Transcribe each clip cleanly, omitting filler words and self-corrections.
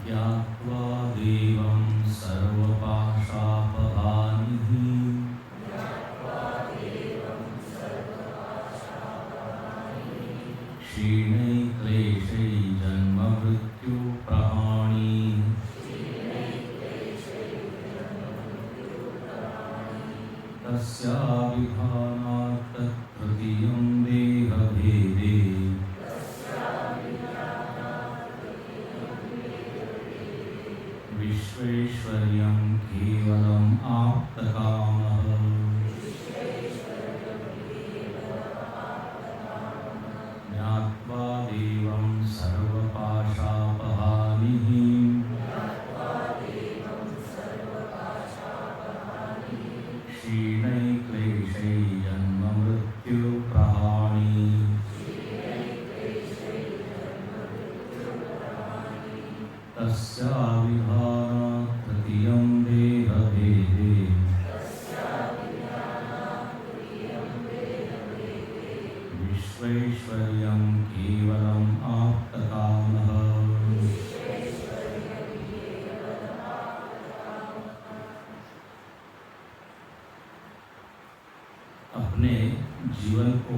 ज्ञात्वा देवं सर्वपाशापहानिः क्षीणैः क्लेशैः जन्ममृत्युप्रहाणि तस्याभिधानात् तत्तृतीयं देहभेदे विश्वेश्वर्यं केवलम् आप्तकामः ज्ञात्वा देवं सर्वपाशापहानिः क्षीणैः क्लेशैः जन्ममृत्युप्रहाणि तस्याभिधानात् तृतीयं देहभेदे विश्वेश्वर्यं केवलम् आप्तकामः। अपने जीवन को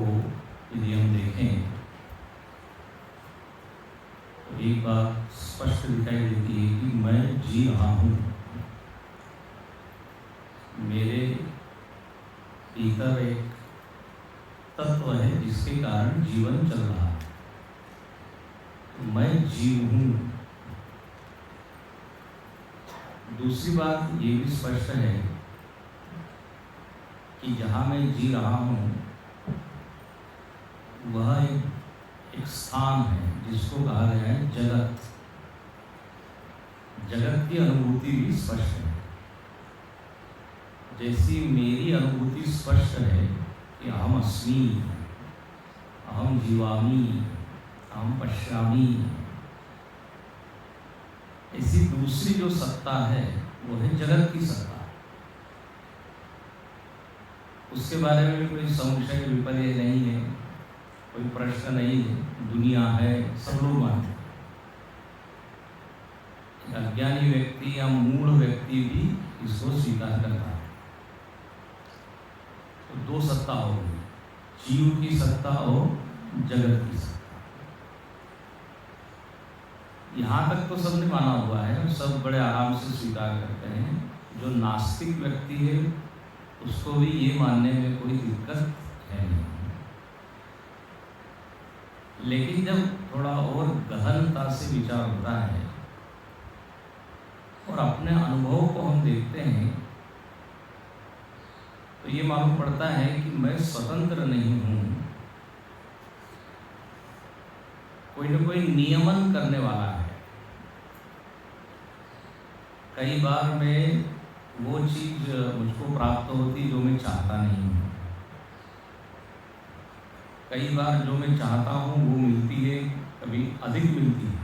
यदि हम देखें तो एक बात स्पष्ट दिखाई देती है कि मैं जी रहा हूँ, मेरे भीतर एक तत्व है जिसके कारण जीवन चल रहा है, तो मैं जीव हूँ। दूसरी बात ये भी स्पष्ट है कि जहाँ मैं जी रहा हूँ वह एक स्थान है जिसको कहा गया है जगत। जगत की अनुभूति भी स्पष्ट है। जैसी मेरी अनुभूति स्पष्ट है कि अहम अस्मि, अहम जीवामि, अहम पश्यामि, ऐसी दूसरी जो सत्ता है वो है जगत की सत्ता। उसके बारे में कोई संशय विपर्य नहीं है, कोई प्रश्न नहीं है। दुनिया है, सब लोग मानते हैं। अज्ञानी व्यक्ति या मूढ़ व्यक्ति भी इसको स्वीकार करता है। तो दो सत्ता हो गई, जीव की सत्ता और जगत की सत्ता। यहाँ तक तो सबने माना हुआ है और सब बड़े आराम से स्वीकार करते हैं। जो नास्तिक व्यक्ति है उसको भी ये मानने में कोई दिक्कत है नहीं। लेकिन जब थोड़ा और गहनता से विचार होता है और अपने अनुभव को हम देखते हैं तो ये मालूम पड़ता है कि मैं स्वतंत्र नहीं हूँ। कोई न कोई नियमन करने वाला है। कई बार मैं वो चीज मुझको प्राप्त होती जो मैं चाहता नहीं हूँ। कई बार जो मैं चाहता हूँ वो मिलती है, कभी अधिक मिलती है।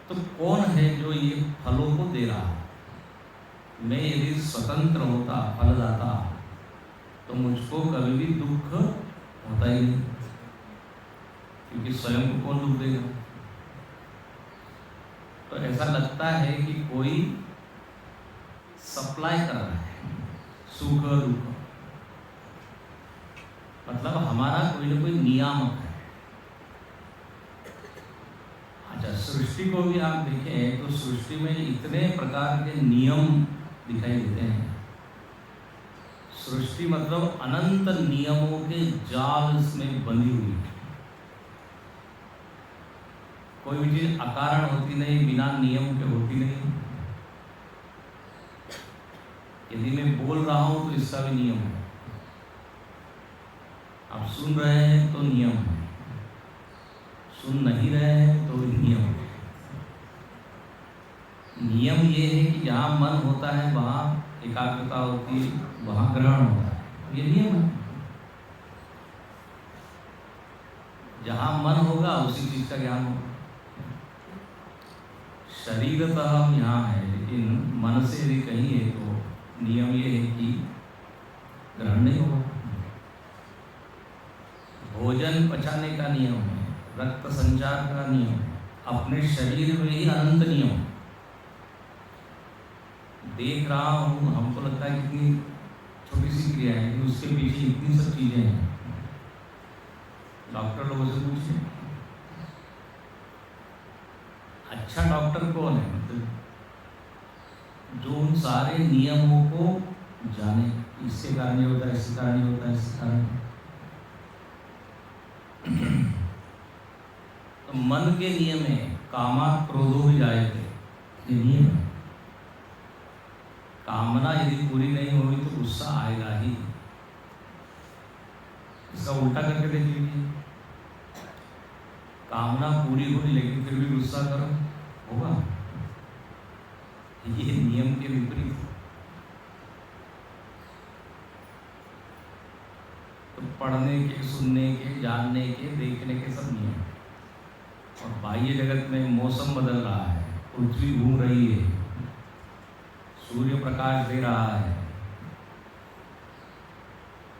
तो कौन है जो ये फलों को दे रहा है? मैं यदि स्वतंत्र होता, फलदाता, तो मुझको कभी भी दुख होता ही नहीं, क्योंकि स्वयं को कौन दुख देगा। तो ऐसा लगता है कि कोई सप्लाई कर रहा है सुख दुख, मतलब हमारा कोई ना कोई नियामक है। अच्छा, सृष्टि को भी आप देखें तो सृष्टि में इतने प्रकार के नियम दिखाई देते हैं। सृष्टि मतलब अनंत नियमों के जाल में बंधी हुई है। कोई भी चीज अकारण होती नहीं, बिना नियम के होती नहीं। यदि मैं बोल रहा हूं तो इसका भी नियम है। आप सुन रहे हैं तो नियम है, सुन नहीं रहे हैं तो नियम है। नियम ये है कि जहाँ मन होता है वहाँ एकाग्रता होती है, वहाँ ग्रहण होता है, ये नियम है। जहाँ मन होगा उसी चीज का ज्ञान होगा। शरीरतः हम यहाँ है, लेकिन मन से यदि कहीं है तो नियम ये है कि ग्रहण नहीं होगा। भोजन पचाने का नियम है, रक्त संचार का नियम, अपने शरीर में ही अनंत नियम। देख रहा हूँ, हमको लगता है कितनी छोटी सी क्रिया है कि उसके पीछे इतनी सब चीजें हैं। डॉक्टर लोगों से पूछिए, अच्छा डॉक्टर कौन है? मतलब जो उन सारे नियमों को जाने, इसके कारण ये होता है, इसके कारण ये होता है, इसके कारण। तो मन के नियम है, कामा क्रोधो भी जाए थे, ये नियम है। कामना यदि पूरी नहीं होगी तो गुस्सा आएगा ही। इसका उल्टा करके देख लीजिए, कामना पूरी हुई लेकिन फिर भी गुस्सा करो, होगा? ये नियम के विपरीत। तो पढ़ने के, सुनने के, जानने के, देखने के सब नियम। और बाह्य जगत में मौसम बदल रहा है, पृथ्वी घूम रही है, सूर्य प्रकाश दे रहा है,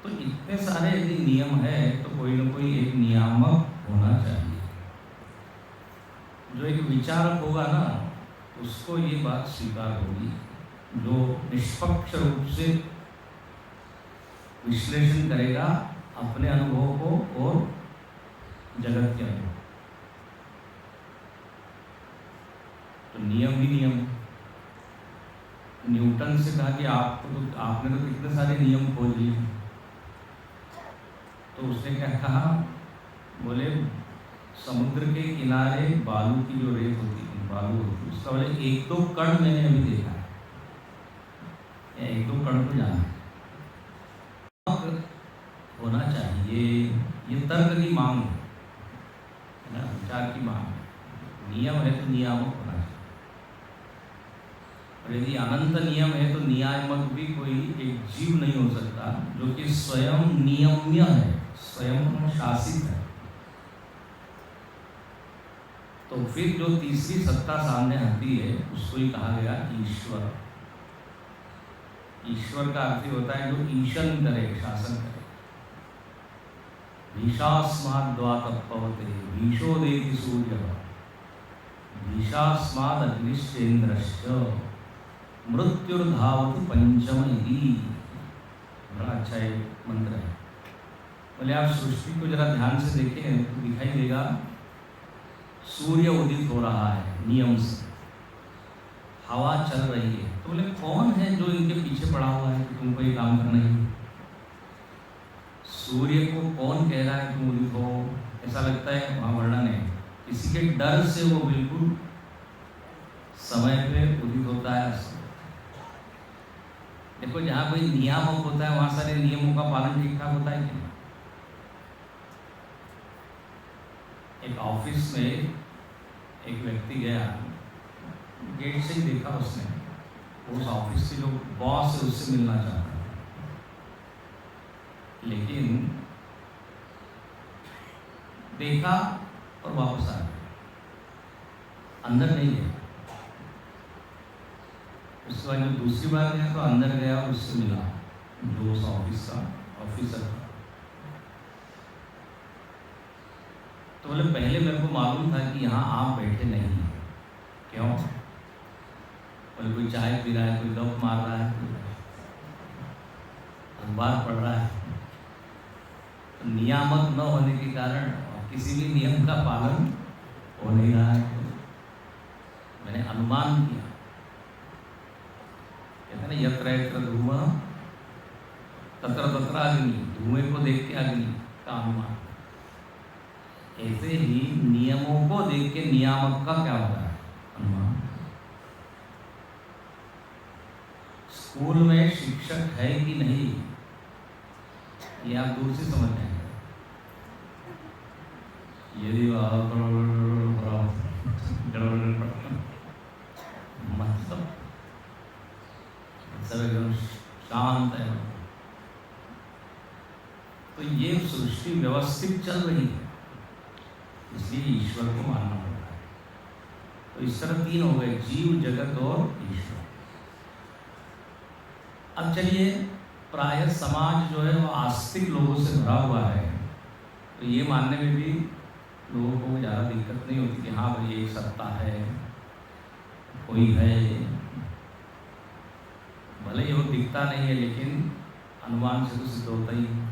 तो इतने सारे यदि नियम है तो कोई ना कोई एक नियामक होना चाहिए। जो एक विचारक होगा ना, उसको ये बात स्वीकार होगी, जो निष्पक्ष रूप से विश्लेषण करेगा अपने अनुभव को और जगत के अनुभव। तो नियम ही नियम। न्यूटन से कहा कि आपने तो कितने सारे नियम खोज लिए। तो उसने क्या कहा? बोले समुद्र के किनारे बालू की जो रेत होती है, बालू होती है, उसका बोले एक दो कण मैंने अभी देखा है, या एक दो कण को जाना है। होना चाहिए, ये तर्क की मांग है ना, विचार की मांग है। नियम है तो नियामक होना चाहिए। और यदि अनंत नियम है तो नियामक भी कोई एक जीव नहीं हो सकता जो कि स्वयं नियम्य है, स्वयं शासित है। तो फिर जो तीसरी सत्ता सामने आती है उसको ही कहा गया ईश्वर। ईश्वर का अर्थ होता है जो ईशन करे, शासन करे। भीषास्माद्वातपवते भीषोदेति सूर्यः भीषास्माद् अग्निश्चेन्द्रश्च मृत्युर्धावति पंचम इति। बड़ा अच्छा एक मंत्र है। बोले आप सृष्टि को जरा ध्यान से देखें तो दिखाई देगा सूर्य उदित हो रहा है नियम से, हवा चल रही है। तो बोले कौन है जो इनके पीछे पड़ा हुआ है कि तुमको ये काम करना ही? सूर्य को कौन कह रहा है तुम उदित हो? ऐसा लगता है वहाँ वर्णन है, किसी के डर से वो बिल्कुल समय पे उदित होता है। देखो जहाँ कोई नियामक होता है वहाँ सारे नियमों का पालन ठीक ठाक होता है क्या? एक ऑफिस में एक व्यक्ति गया, गेट से ही देखा उसने, उस ऑफिस के जो बॉस है उससे मिलना चाहता है, लेकिन देखा और वापस आ गया, अंदर नहीं गया। उसके बाद जब दूसरी बार गया तो अंदर गया और उससे मिला, जो उस ऑफिस का ऑफिसर था। तो बोले पहले मेरे को मालूम था कि यहाँ आप बैठे नहीं हैं। क्यों? बोले कोई चाय पी रहा है, कोई गप मार रहा है, कोई अखबार पढ़ रहा है। तो नियामक न होने के कारण किसी भी नियम का पालन हो नहीं रहा है। तो मैंने अनुमान किया, कहते हैं ना यत्र यत्र धूमः तत्र तत्र अग्नि, धुएं को देख के अग्नि का अनुमान। ऐसे ही नियमों को देख के नियामक का क्या होता है? अनुमान। स्कूल में शिक्षक है कि नहीं ये आप दूर से समझ जाएंगे। यदि मतलब सब एकदम शांत है तो ये सृष्टि व्यवस्थित चल रही है, इसलिए ईश्वर को मानना पड़ता है। तो इस तरह तीन हो गए, जीव, जगत और ईश्वर। अब चलिए, प्रायः समाज जो है वो आस्तिक लोगों से भरा हुआ है, तो ये मानने में भी लोगों को ज़्यादा दिक्कत नहीं होती कि हाँ भाई एक सत्ता है, कोई है, भले ही वो दिखता नहीं है लेकिन अनुमान से तो सिद्ध होता ही है।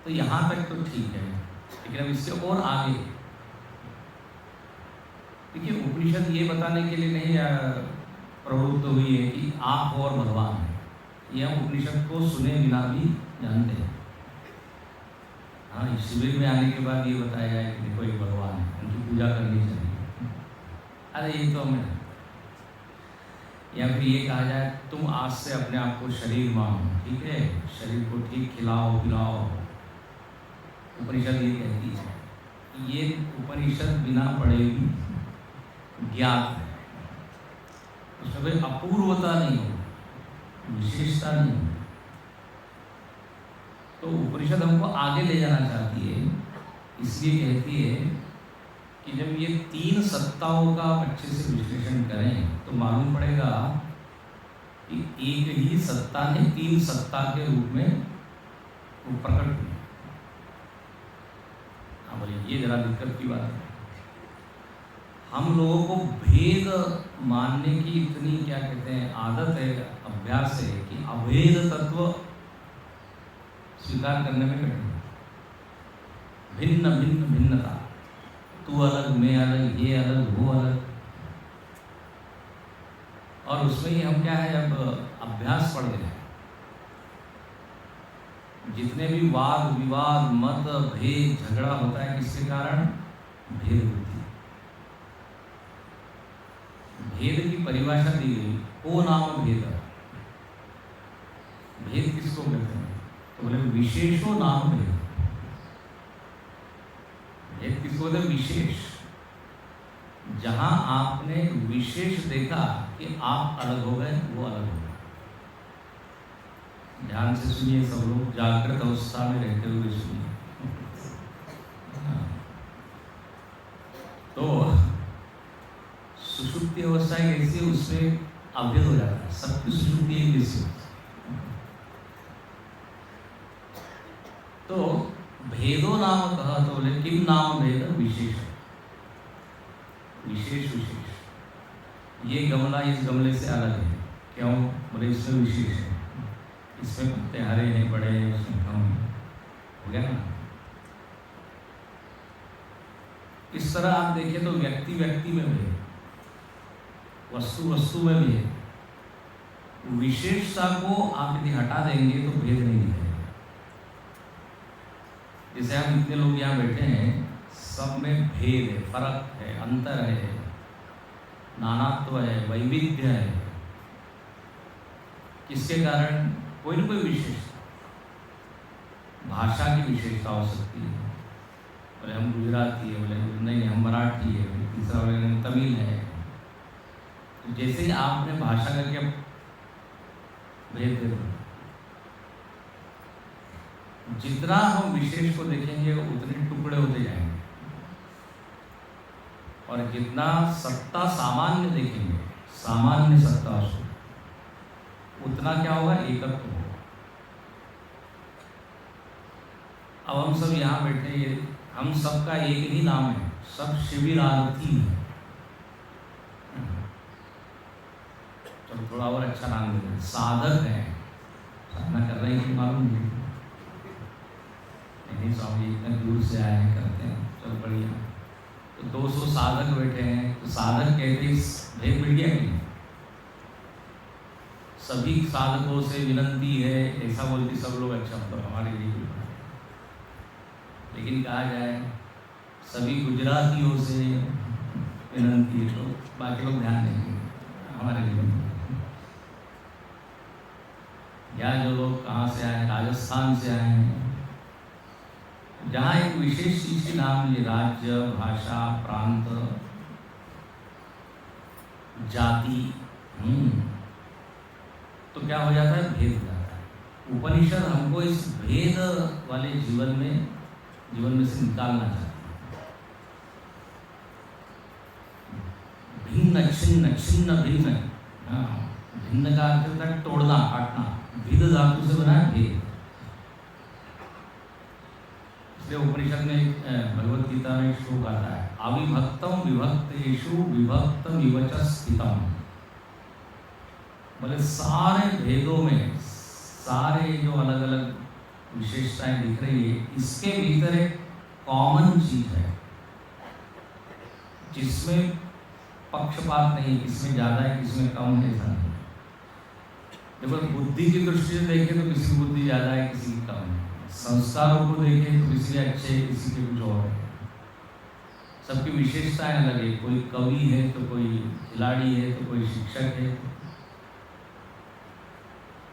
तो यहाँ तक तो ठीक है, लेकिन अब इससे और आगे देखिए, उपनिषद ये बताने के लिए नहीं प्रवृत्त हुई है कि आप हो और भगवान है। ये हम उपनिषद को सुने बिना भी जानते हैं। हाँ, इस शिविर में आने के बाद ये बताया जाए कि देखो एक भगवान है, उनकी पूजा करनी चाहिए। अरे ये तो हमें, या फिर ये कहा जाए तुम आज से अपने आप को शरीर मानो, ठीक है, शरीर को ठीक खिलाओ पिलाओ। उपनिषद ये कहती है। ये उपनिषद बिना पढ़े भी ज्ञात है, उसमें कोई अपूर्वता नहीं हो, विशेषता नहीं हो। तो उपनिषद हमको आगे ले जाना चाहती है, इसलिए कहती है कि जब ये तीन सत्ताओं का अच्छे से विश्लेषण करें तो मालूम पड़ेगा कि एक ही सत्ता ने तीन सत्ता के रूप में वो प्रकट हुई। हाँ बोलिए, ये जरा दिक्कत की बात है। हम लोगों को भेद मानने की इतनी क्या कहते हैं आदत है, अभ्यास है कि अभेद तत्व स्वीकार करने में कठिन है। भिन्न भिन्न भिन्नता, तू अलग मैं अलग, ये अलग वो अलग, और उसमें ही हम क्या है अब अभ्यास पड़ गए। जितने भी वाद विवाद मत भेद झगड़ा होता है किसके कारण? भेद होती है। भेद की परिभाषा दी गई, ओ नाम भेद। भेद किसको कहते हैं? तो बोले विशेषो नाम भेद। भेद किसको कहते हैं? विशेष। जहां आपने विशेष देखा कि आप अलग हो गए, वो अलग हो गए। ध्यान से सुनिए सब लोग, जागृत अवस्था में रहते हुए सुनिए। तो सुषुप्ति अवस्था एक ऐसी है, उसमें अभेद हो जाता है, सबकी सुषुप्ति एक जैसी। तो भेदो नाम कहा तो बोले किम नाम भेद? विशेष। विशेष विशेष। ये गमला इस गमले से अलग है, क्यों? बोले इसमें विशेष है, इसमें पत्ते हरे हैं बड़े हैं, उसमें कम हो गया ना। इस तरह आप देखें तो व्यक्ति व्यक्ति में भी है, वस्तु वस्तु में भी है। विशेषता को आप यदि हटा देंगे तो भेद नहीं दिखेगा। जैसे हम इतने लोग यहाँ बैठे हैं, सब में भेद है, फर्क है, अंतर है, नानात्व है, वैविध्य है। किसके कारण? कोई न कोई विशेषता। भाषा की विशेषता हो सकती है, बोले हम गुजराती है, बोले नहीं हम मराठी है, तीसरा बोले तमिल है। तो जैसे ही आपने भाषा का क्या भेद दे दो, जितना हम विशेष को देखेंगे उतने टुकड़े होते जाएंगे, और जितना सत्ता सामान्य देखेंगे, सामान्य सत्ता उसको, उतना क्या होगा? एकत्व होगा। अब हम सब यहाँ बैठे, ये हम सबका एक ही नाम है, सब शिविरार्थी है। चलो थोड़ा और अच्छा नाम दे दें, साधक है। साधना कर रहे हैं कि मालूम नहीं, स्वामी इतने दूर से आए हैं, करते हैं, चलो बढ़िया। तो 200 साधक बैठे हैं, तो साधक कहते हैं भेद मिल गया कि नहीं? सभी साधकों से विनंती है, ऐसा बोलती सब लोग, अच्छा मतलब हमारे लिए भी। लेकिन कहा जाए सभी गुजरातियों से विनंती है, तो बाकी लोग ध्यान देंगे हमारे लिए। या जो लोग कहाँ से आए, राजस्थान से आए हैं, जहाँ एक विशेष चीज के नाम लिए, राज्य, भाषा, प्रांत, जाति, तो क्या हो जाता है? भेद हो जाता है। उपनिषद हमको इस भेद वाले जीवन में से निकालना चाहता है। भिन्न छिन्न, छिन्न भिन्न। भिन्न का अर्थ होता है तोड़ना, काटना। भिद धातु से बना है भेद। इसलिए उपनिषद में भगवत गीता में एक श्लोक आता है, अविभक्तम विभक्तेषु विभक्तम विवच स्थितम। बोले सारे भेदों में, सारे जो अलग अलग विशेषताएं दिख रही है, इसके भीतर एक कॉमन चीज है जिसमें पक्षपात नहीं, किसमें ज़्यादा है किसमें कम है, ऐसा नहीं। देखो बुद्धि की दृष्टि से देखें तो किसी की बुद्धि ज़्यादा है किसी की कम है, संस्कारों को देखें तो किसी के अच्छे किसी के कुछ और है, सबकी विशेषताएं अलग है। कोई कवि है तो कोई खिलाड़ी है तो कोई शिक्षक है,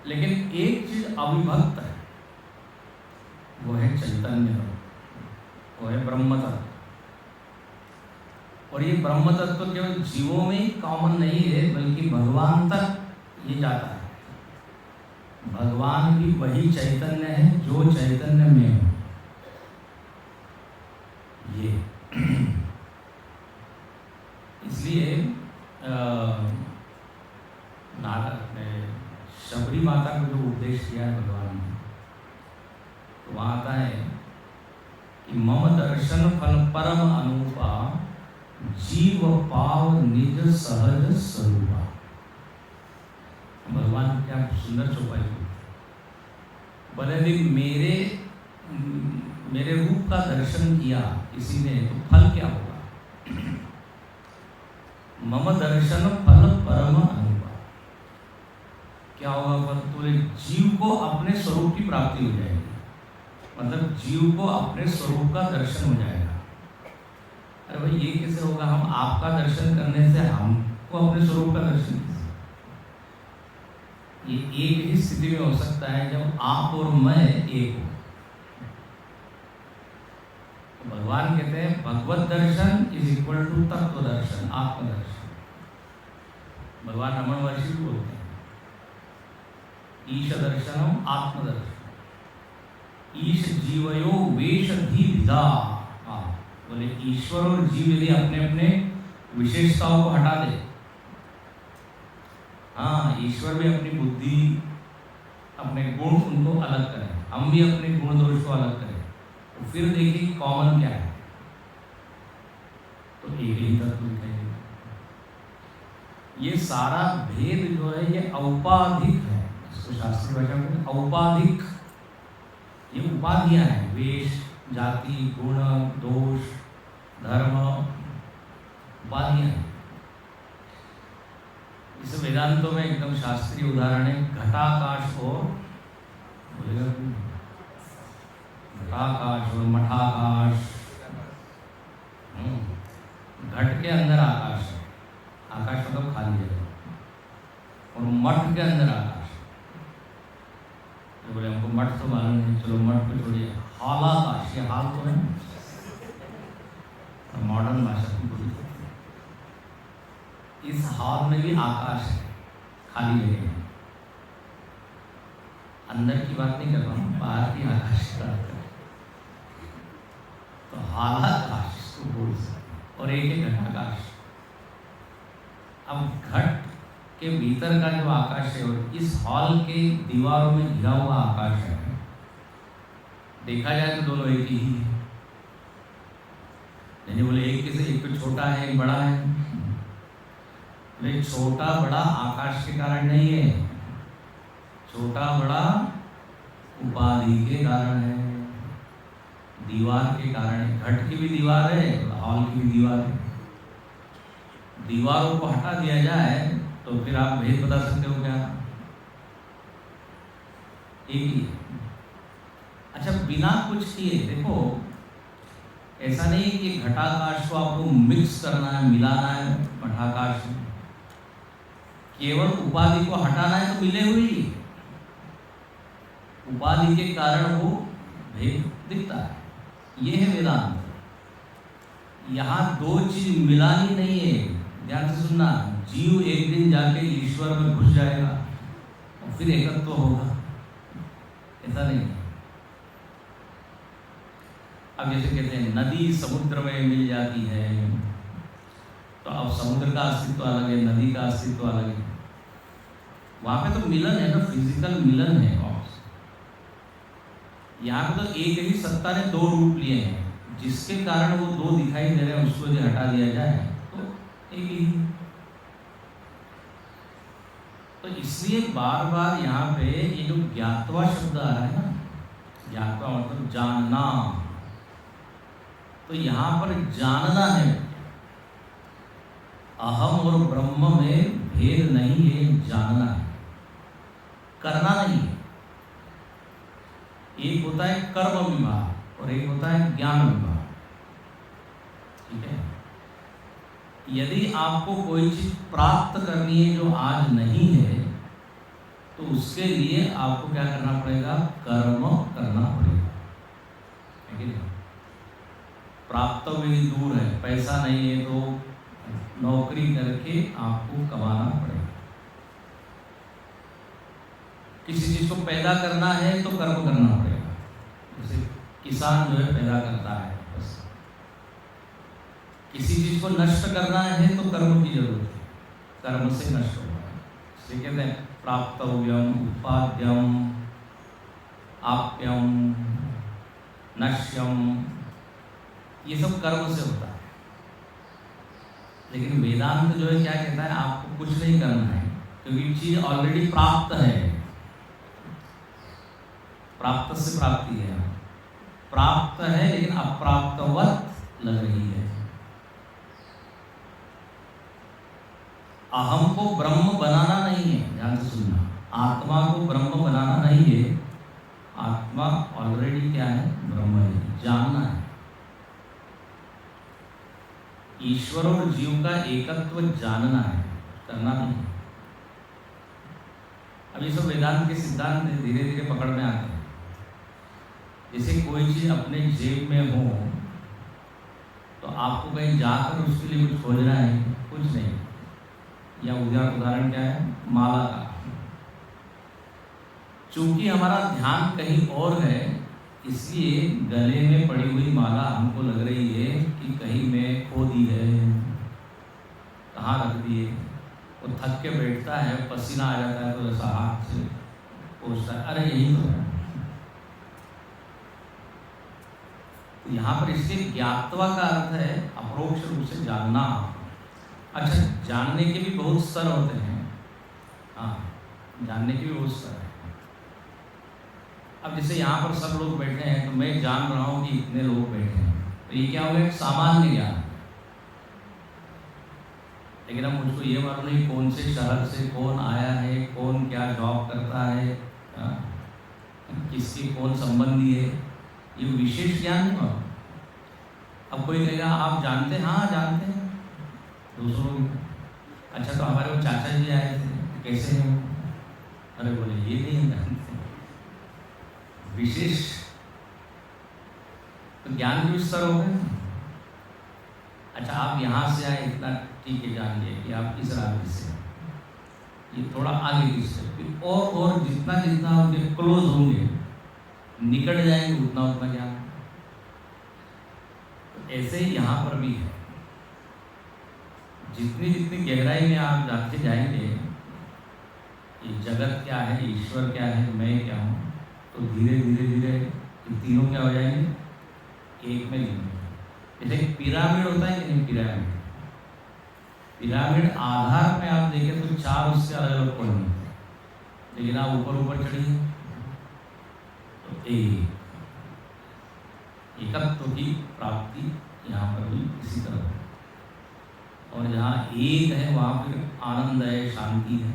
लेकिन एक चीज अविभक्त है, वो है चैतन्य, वो है ब्रह्म तत्व। और ये ब्रह्म तत्व केवल जीवों में ही कॉमन नहीं है, बल्कि भगवान तक ये जाता है। भगवान भी वही चैतन्य है जो चैतन्य में है। ये इसलिए नारद ने शबरी माता को जो उपदेश किया है भगवान ने, तो वहाँ आता है कि मम दर्शन फल परम अनुपा जीव पाव निज सहज स्वरूपा। भगवान क्या सुंदर चौपाई की। बोले भी मेरे रूप का दर्शन किया किसी ने तो फल क्या होगा? मम दर्शन फल परम अनुपा। क्या होगा फल? पूरे जीव को अपने स्वरूप की प्राप्ति हो जाएगी, मतलब जीव को अपने स्वरूप का दर्शन हो जाएगा। अरे भाई ये कैसे होगा? हम आपका दर्शन करने से हमको अपने स्वरूप का दर्शन, ये एक ही स्थिति में हो सकता है जब आप और मैं एक हो। तो भगवान कहते हैं भगवत दर्शन इज इक्वल टू तत्व दर्शन, आत्मदर्शन। भगवान रमण महर्षि बोलते हैं ईश दर्शनम आत्मदर्शन, ईश जीवयो वेश धी विदा। बोले ईश्वर और जीव यदि अपने अपने विशेषताओं को हटा दे, हाँ ईश्वर भी अपनी बुद्धि अपने गुण उनको अलग करें, हम भी अपने गुण दोष को अलग करें, तो फिर देखिए कॉमन क्या है, तो एक ही तत्व दिखाएगा। ये सारा भेद जो है ये औपाधिक है, इसको शास्त्रीय भाषा में औपाधिक, ये उपाधियां हैं, वेश जाति गुण दोष धर्म उपाधियां हैं। इस वेदांतों में एकदम शास्त्रीय उदाहरण है घटाकाश और बोलेगा घटाकाश और मठाकाश। घट के अंदर आकाश है, आकाश मतलब खाली जगह, और मठ के अंदर आकाश। तो बोले हमको मठ तो मालूम नहीं, चलो मठ को छोड़िए, हालाकाश, ये हाल तो है मॉडर्न भाषा की बोली। इस हाल में भी आकाश है, खाली जगह है। अंदर की बात नहीं कर रहा हूँ, बाहर की आकाश की बात कर रहा हूँ। तो हालाकाश इसको बोल सकते, और एक है घटाकाश। अब घट के भीतर का जो आकाश है और इस हॉल के दीवारों में घिरा हुआ आकाश है, देखा जाए तो दोनों एक ही है। यानी बोले एक किसी, एक तो छोटा है एक बड़ा है, लेकिन छोटा बड़ा आकाश के कारण नहीं है, छोटा बड़ा उपाधि के कारण है, दीवार के कारण है। घट की भी दीवार है, हॉल की भी दीवार है। दीवारों को हटा दिया जाए तो फिर आप भेद बता सकते हो क्या? एक ही है। अच्छा, बिना कुछ किए देखो, ऐसा नहीं कि घटाकाश को आपको मिक्स करना है, मिलाना है मठाकाश में, केवल उपाधि को हटाना है तो मिले हुई, उपाधि के कारण वो भेद दिखता है। ये है वेदांत। यहाँ दो चीज मिलानी नहीं है, ध्यान से सुनना। जीव एक दिन जाके ईश्वर में घुस जाएगा और फिर एकत्व होगा, ऐसा नहीं है। अब जैसे कहते हैं नदी समुद्र में मिल जाती है, तो अब समुद्र का अस्तित्व अलग है, नदी का अस्तित्व अलग है। वहाँ पे तो मिलन है ना, फिजिकल मिलन है। यहाँ पे तो एक ही सत्ता ने दो रूप लिए हैं, जिसके कारण वो दो दिखाई दे रहे हैं, उसको यदि हटा दिया जाए तो एक ही। तो इसलिए बार बार यहाँ पे ये जो ज्ञातवा शब्द आ रहा है ना, ज्ञातवा मतलब जानना, तो यहाँ पर जानना है। अहम और ब्रह्म में भेद नहीं है, जानना है, करना नहीं है। एक होता है कर्म विभाग और एक होता है ज्ञान विभाग, ठीक है। यदि आपको कोई चीज प्राप्त करनी है जो आज नहीं है, तो उसके लिए आपको क्या करना पड़ेगा? कर्म करना पड़ेगा, है कि नहीं? प्राप्त भी दूर है, पैसा नहीं है तो नौकरी करके आपको कमाना पड़ेगा। किसी चीज को पैदा करना है तो कर्म करना पड़ेगा। जैसे किसान जो है पैदा करता है, बस। किसी चीज को नष्ट करना है तो कर्म की जरूरत है, कर्म से नष्ट होगा। इसलिए कहते हैं प्राप्तव्यम, उत्पाद्यम, आप्यम, नश्यम, ये सब कर्म से होता है। लेकिन वेदांत जो है क्या कहता है? आपको कुछ नहीं करना है, क्योंकि चीज ऑलरेडी प्राप्त है। प्राप्त से प्राप्ति है, प्राप्त है लेकिन अप्राप्तवत लग रही है। अहम को ब्रह्म बनाना नहीं है, ध्यान से सुनना। आत्मा को ब्रह्म बनाना नहीं है, आत्मा ऑलरेडी क्या है? ब्रह्म है, जानना है। ईश्वर और जीव का एकत्व जानना है, करना नहीं है। अब ये सब वेदांत के सिद्धांत धीरे धीरे पकड़ में आते हैं। जैसे कोई चीज अपने जेब में हो तो आपको कहीं जाकर उसके लिए कुछ खोजना है? कुछ नहीं। या उदाहरण क्या है? माला का। चूंकि हमारा ध्यान कहीं और है, इसलिए गले में पड़ी हुई माला हमको लग रही है कि कहीं मैं खो दी है, कहाँ रख दी है। वो थक के बैठता है, पसीना आ जाता है तो ऐसा हाथ से पूछता है, अरे यही तो है। तो यहाँ पर इसके ज्ञातवा का अर्थ है अपरोक्ष रूप से जानना। अच्छा, जानने के भी बहुत स्तर होते हैं। हाँ, जानने के भी बहुत स्तर है। अब जैसे यहाँ पर सब लोग बैठे हैं तो मैं जान रहा हूँ कि इतने लोग बैठे हैं, तो ये क्या हुआ? एक सामान्य ज्ञान। लेकिन अब मुझको ये मालूम नहीं कौन से शहर से कौन आया है, कौन क्या जॉब करता है, किसकी कौन संबंधी है, ये विशेष ज्ञान नहीं हुआ। अब कोई कहेगा आप जानते हैं? हाँ जानते हैं। दूसरों अच्छा, तो हमारे वो चाचा जी आए थे, कैसे हैं? अरे बोले ये नहीं जानते। विशेष तो ज्ञान के स्तर हो गए। अच्छा, आप यहाँ से आए, इतना ठीक है, जान लिया कि आप इस राज्य से, ये थोड़ा आगे की स्टेप, और जितना जितना उनके क्लोज होंगे, निकट जाएंगे, उतना उतना ज्ञान। तो ऐसे ही यहाँ पर भी है। जितनी जितनी गहराई में आप जाते जाएंगे, ये जगत क्या है, ईश्वर क्या है, मैं क्या हूँ, तो धीरे धीरे धीरे ये तीनों क्या हो जाएंगे? एक में लीन। जैसे पिरामिड होता है कि नहीं? पिरामिड आधार में आप देखें तो चार उससे अलग अलग कोण होते हैं, लेकिन आप ऊपर ऊपर चढ़िए तो एकत्व की प्राप्ति यहाँ पर भी इसी तरह है। और जहाँ एक है वहाँ फिर आनंद है, शांति है।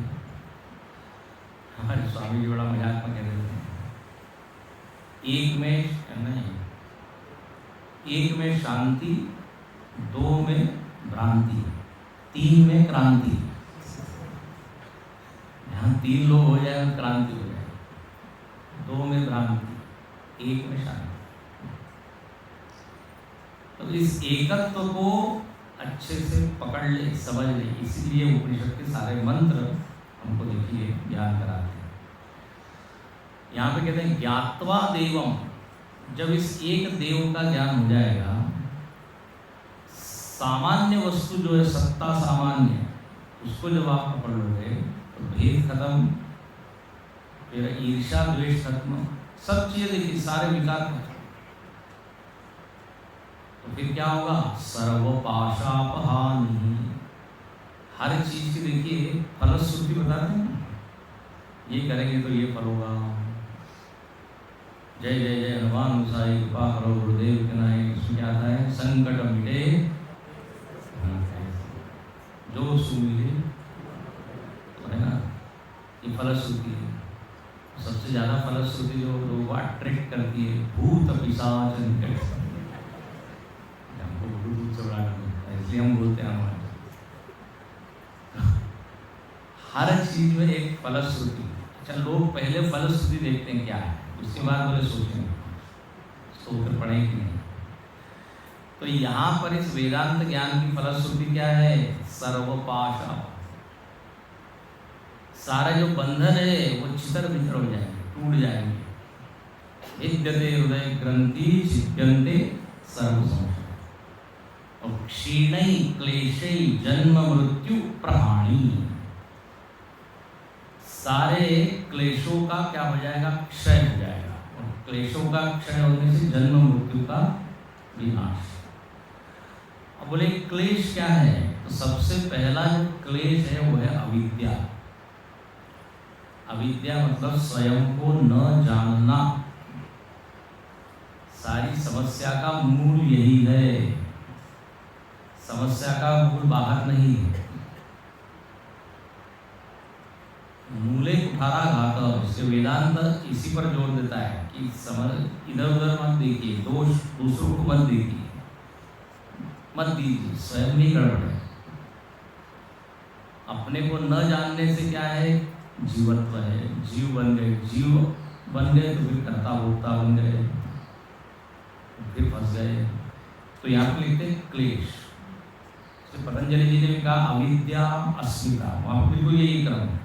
हमारे स्वामी जी बड़ा मजाक में कह देते हैं, एक में नहीं, एक में शांति, दो में भ्रांति, तीन में क्रांति। यहाँ तीन लोग हो जाए क्रांति हो जाए, दो में भ्रांति, एक में शांति। तो इस एकत्व को अच्छे से पकड़ ले, समझ ले। इसीलिए उपनिषद के सारे मंत्र हमको देखिए ज्ञान कराते हैं। यहाँ पे कहते हैं ज्ञात्वा देवम। जब इस एक देव का ज्ञान हो जाएगा, सामान्य वस्तु जो है, सत्ता सामान्य, उसको जब आप पकड़ लोगे तो भेद खत्म, फिर ईर्ष्या द्वेष खत्म, सब चीजें देखिए, सारे विकार का, तो फिर क्या होगा? सर्वपाशापहानि। हर चीज की देखिए फलश्रुति बताते हैं, ये करेंगे तो ये फल होगा। जय जय जय हनुमान गोसाई कृपा करो गुरुदेव के नाय। इसमें क्या आता है? संकट मिटे जो सुमिरे, तो है ना, ये फलश्रुति है। सबसे ज्यादा फलश्रुति जो लोगों को अट्रैक्ट करती है, भूत पिशाच निकट। हमको भूत से बड़ा डर लगता है, इसलिए हम बोलते हैं हमारे हर चीज में एक फलश्रुति। अच्छा, लोग पहले फलश्रुति देखते हैं क्या है, उसके बाद बोले सोचेंगे स्तोत्र पढ़ें कि नहीं। तो यहाँ पर इस वेदांत ज्ञान की फलश्रुति क्या है? सर्वपाशा। सारे जो बंधन है वो छितर बितर हो जाएंगे, टूट जाएंगे। विद्यते हृदय ग्रंथि छिद्यन्ते सर्व संशय, और क्षीणै क्लेशै जन्म मृत्यु प्रहाणी। सारे क्लेशों का क्या हो जाएगा? क्षय हो जाएगा, और क्लेशों का क्षय होने से जन्म मृत्यु का विनाश। अब बोले क्लेश क्या है? तो सबसे पहला जो क्लेश है वो है अविद्या। अविद्या मतलब स्वयं को न जानना। सारी समस्या का मूल यही है। समस्या का मूल बाहर नहीं है। मूले कुठारा घात, इसके वेदांत इसी पर जोर देता है कि समझ, इधर उधर मत देखिए, दोष दूसरों को मत देखिए, मत दीजिए, स्वयं ही गड़बड़ है। अपने को न जानने से क्या है? जीवत्व है, जीव बन गए। जीव बन गए तो फिर कर्ता भोक्ता बन गए, फिर फंस गए। तो यहाँ पे लिखते हैं क्लेश। तो पतंजलि जी ने भी कहा अविद्या अस्मिता, वहाँ पर बिल्कुल यही क्रम है।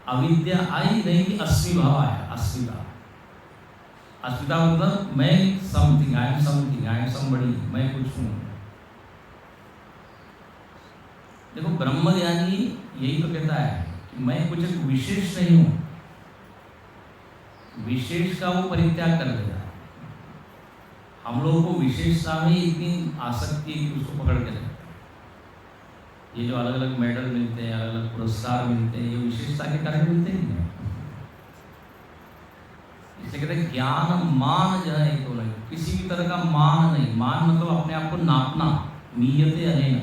अविद्या आई नहीं कि अस्मि भाव आया। अस्मिता, अस्मिता मतलब मैं something, I am something, I am somebody, मैं कुछ हूँ। देखो ब्रह्मज्ञानी यही तो कहता है कि मैं कुछ एक विशेष नहीं हूँ। विशेष का वो परित्याग कर देता है। हम लोगों को विशेषता में इतनी आसक्ति है कि उसको पकड़ के रखते हैं। ये जो अलग अलग मेडल मिलते हैं, अलग अलग पुरस्कार मिलते हैं, ये विशेषता के कारण मिलते ही नहीं। इसलिए कहते हैं ज्ञान मान जो है तो नहीं, किसी भी तरह का मान नहीं। मान मतलब अपने आप को नापना, नियते अनेन।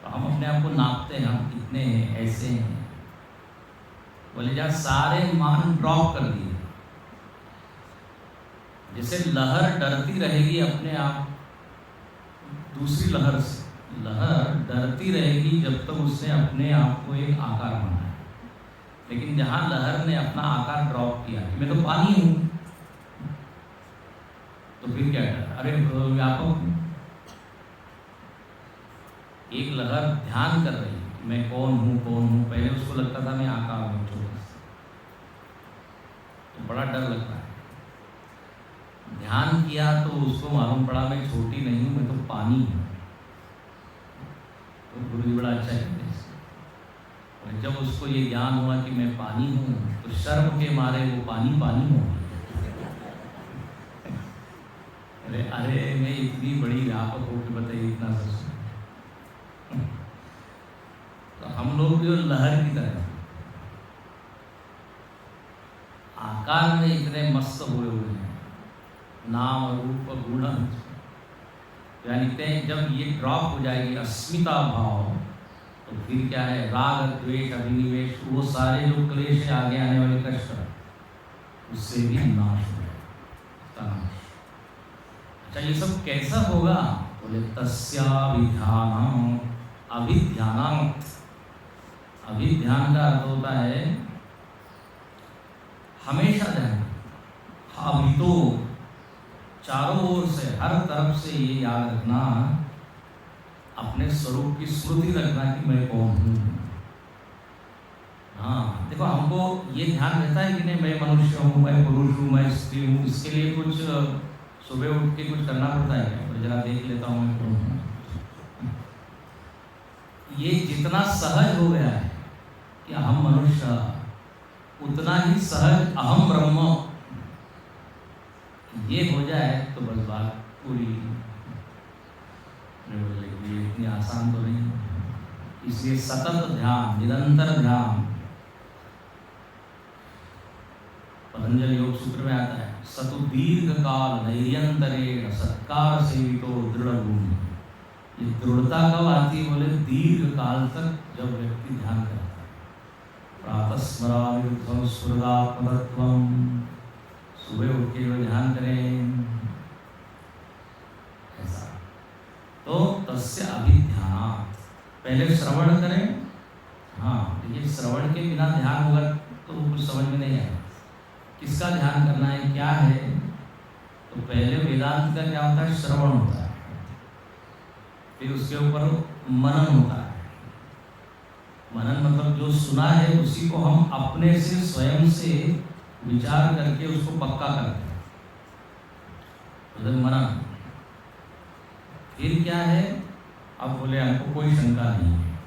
तो हम अपने आप को नापते हैं, हम कितने हैं, ऐसे हैं। बोले जहाँ सारे मान ड्रॉप कर दिए। जैसे लहर डरती रहेगी अपने आप दूसरी लहर से, लहर डरती रहेगी जब तक उसने अपने आप को एक आकार बनाया। लेकिन जहां लहर ने अपना आकार ड्रॉप किया कि मैं तो पानी हूं, तो फिर क्या डर? अरे व्यापक हूं। एक लहर ध्यान कर रही है कि मैं कौन हूं, कौन हूं। पहले उसको लगता था मैं आकार हूं, तो बड़ा डर लगता है। ध्यान किया तो उसको मालूम पड़ा मैं छोटी नहीं हूं, मैं तो पानी हूं। तो गुरु जी बड़ा अच्छा कहते हैं। और जब उसको ये ज्ञान हुआ कि मैं पानी हूँ, तो शर्म के मारे वो पानी पानी हो गई। अरे मैं इतनी बड़ी व्यापक हो के बताइए, इतना सच। तो हम लोग जो लहर की तरह आकार में इतने मस्त हुए हुए हैं, नाम रूप गुण, यानी जब ये ड्रॉप हो जाएगी अस्मिता भाव, तो फिर क्या है? राग द्वेष अभिनिवेश, वो सारे जो क्लेश है, आगे आने वाले कष्ट, उससे भी नाश हो जाएगा। अच्छा, ये सब कैसा होगा? बोले तस्याभिध्यानम। अभिध्यानम, अभिध्यान का अर्थ होता है हमेशा ध्यान। अभी तो चारों ओर से, हर तरफ से ये याद रखना, अपने स्वरूप की स्मृति रखना कि मैं कौन हूँ। हाँ, देखो हमको ये ध्यान रहता है कि नहीं मैं मनुष्य हूँ, मैं पुरुष हूँ, मैं स्त्री हूँ। इसके लिए कुछ सुबह उठ के कुछ करना पड़ता है क्या? तो जरा देख लेता हूँ मैं कौन हूँ। ये जितना सहज हो गया है कि हम मनुष्य, उतना ही सहज अहम ब्रह्म ये हो जाए तो बस बात पूरी। ये इतनी आसान तो नहीं, इसलिए सतत ध्यान, निरंतर ध्यान। पतंजलि योग सूत्र में आता है, सतु दीर्घ काल नैर्यंतरेण सत्कार सेवितो दृढ़ भूमि। ये दृढ़ता कब आती है? बोले दीर्घ काल तक जब व्यक्ति ध्यान करता है। प्रातस्मरामि स्फुरदात्मतत्वम, सुबह उठ के जो ध्यान करें ऐसा। तो तस्य अभिध्यानात्, पहले श्रवण करें। हाँ, देखिए श्रवण के बिना ध्यान होगा तो कुछ समझ में नहीं आएगा। किसका ध्यान करना है, क्या है? तो पहले वेदांत का क्या होता है? श्रवण होता है, फिर उसके ऊपर मनन होता है। मनन मतलब जो सुना है उसी को हम अपने से, स्वयं से विचार करके उसको पक्का करते हैं, तो मनन। फिर क्या है? अब बोले हमको कोई शंका नहीं है,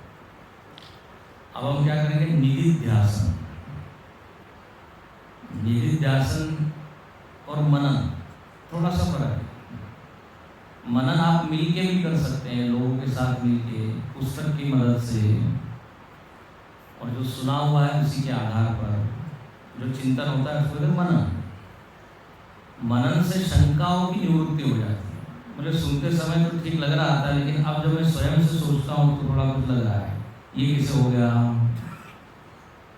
अब हम क्या करेंगे? निधिध्यासन। निधिध्यासन और मनन थोड़ा सा फर्क है। मनन आप मिलके भी कर सकते हैं, लोगों के साथ मिलके, पुस्तक की मदद से, और जो सुना हुआ है उसी के आधार पर जो चिंतन होता है उसको मनन। मनन से शंकाओं की निवृत्ति हो जाती है। मुझे सुनते समय तो ठीक लग रहा था, लेकिन अब जब मैं स्वयं से सोचता हूँ तो थोड़ा कुछ लग रहा है, ये कैसे हो गया?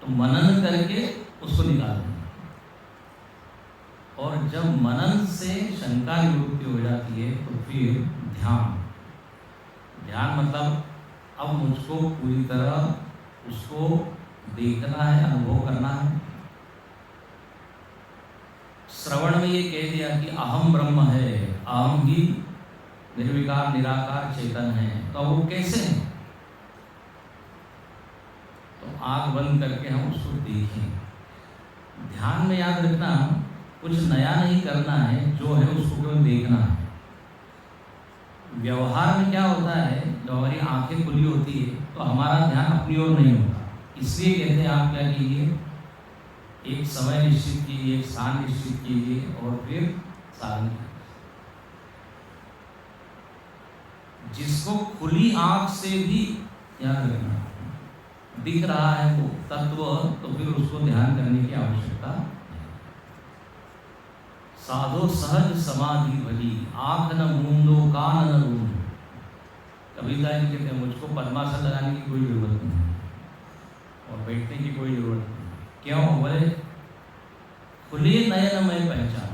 तो मनन करके उसको निकाल दें। और जब मनन से शंका निवृत्ति हो जाती है तो फिर ध्यान। ध्यान मतलब अब मुझको पूरी तरह उसको देखना है, अनुभव करना है। श्रवण में ये कह दिया कि अहम ब्रह्म है, अहम ही निर्विकार निराकार चेतन है, तो वो कैसे है? तो आंख बंद करके हम उसको देखें। ध्यान में याद रखना, कुछ नया नहीं करना है, जो है उसको केवल देखना है। व्यवहार में क्या होता है, जब हमारी आंखें खुली होती है तो हमारा ध्यान अपनी ओर नहीं होता। इसलिए कहते हैं आप क्या कीजिए, एक समय निश्चित कीजिए, एक स्थान निश्चित कीजिए और फिर साधन कीजिए। जिसको खुली आंख से भी याद रखना दिख रहा है वो तत्व, तो फिर उसको ध्यान करने की आवश्यकता है। साधो सहज समाधि भली, आंख न मूंदो कान न रूंदो। कबीरदास जी कहते हैं मुझको पद्मासन लगाने की कोई जरूरत नहीं है और बैठने की कोई जरूरत नहीं। क्यों? बोले खुले नयन में पहचान।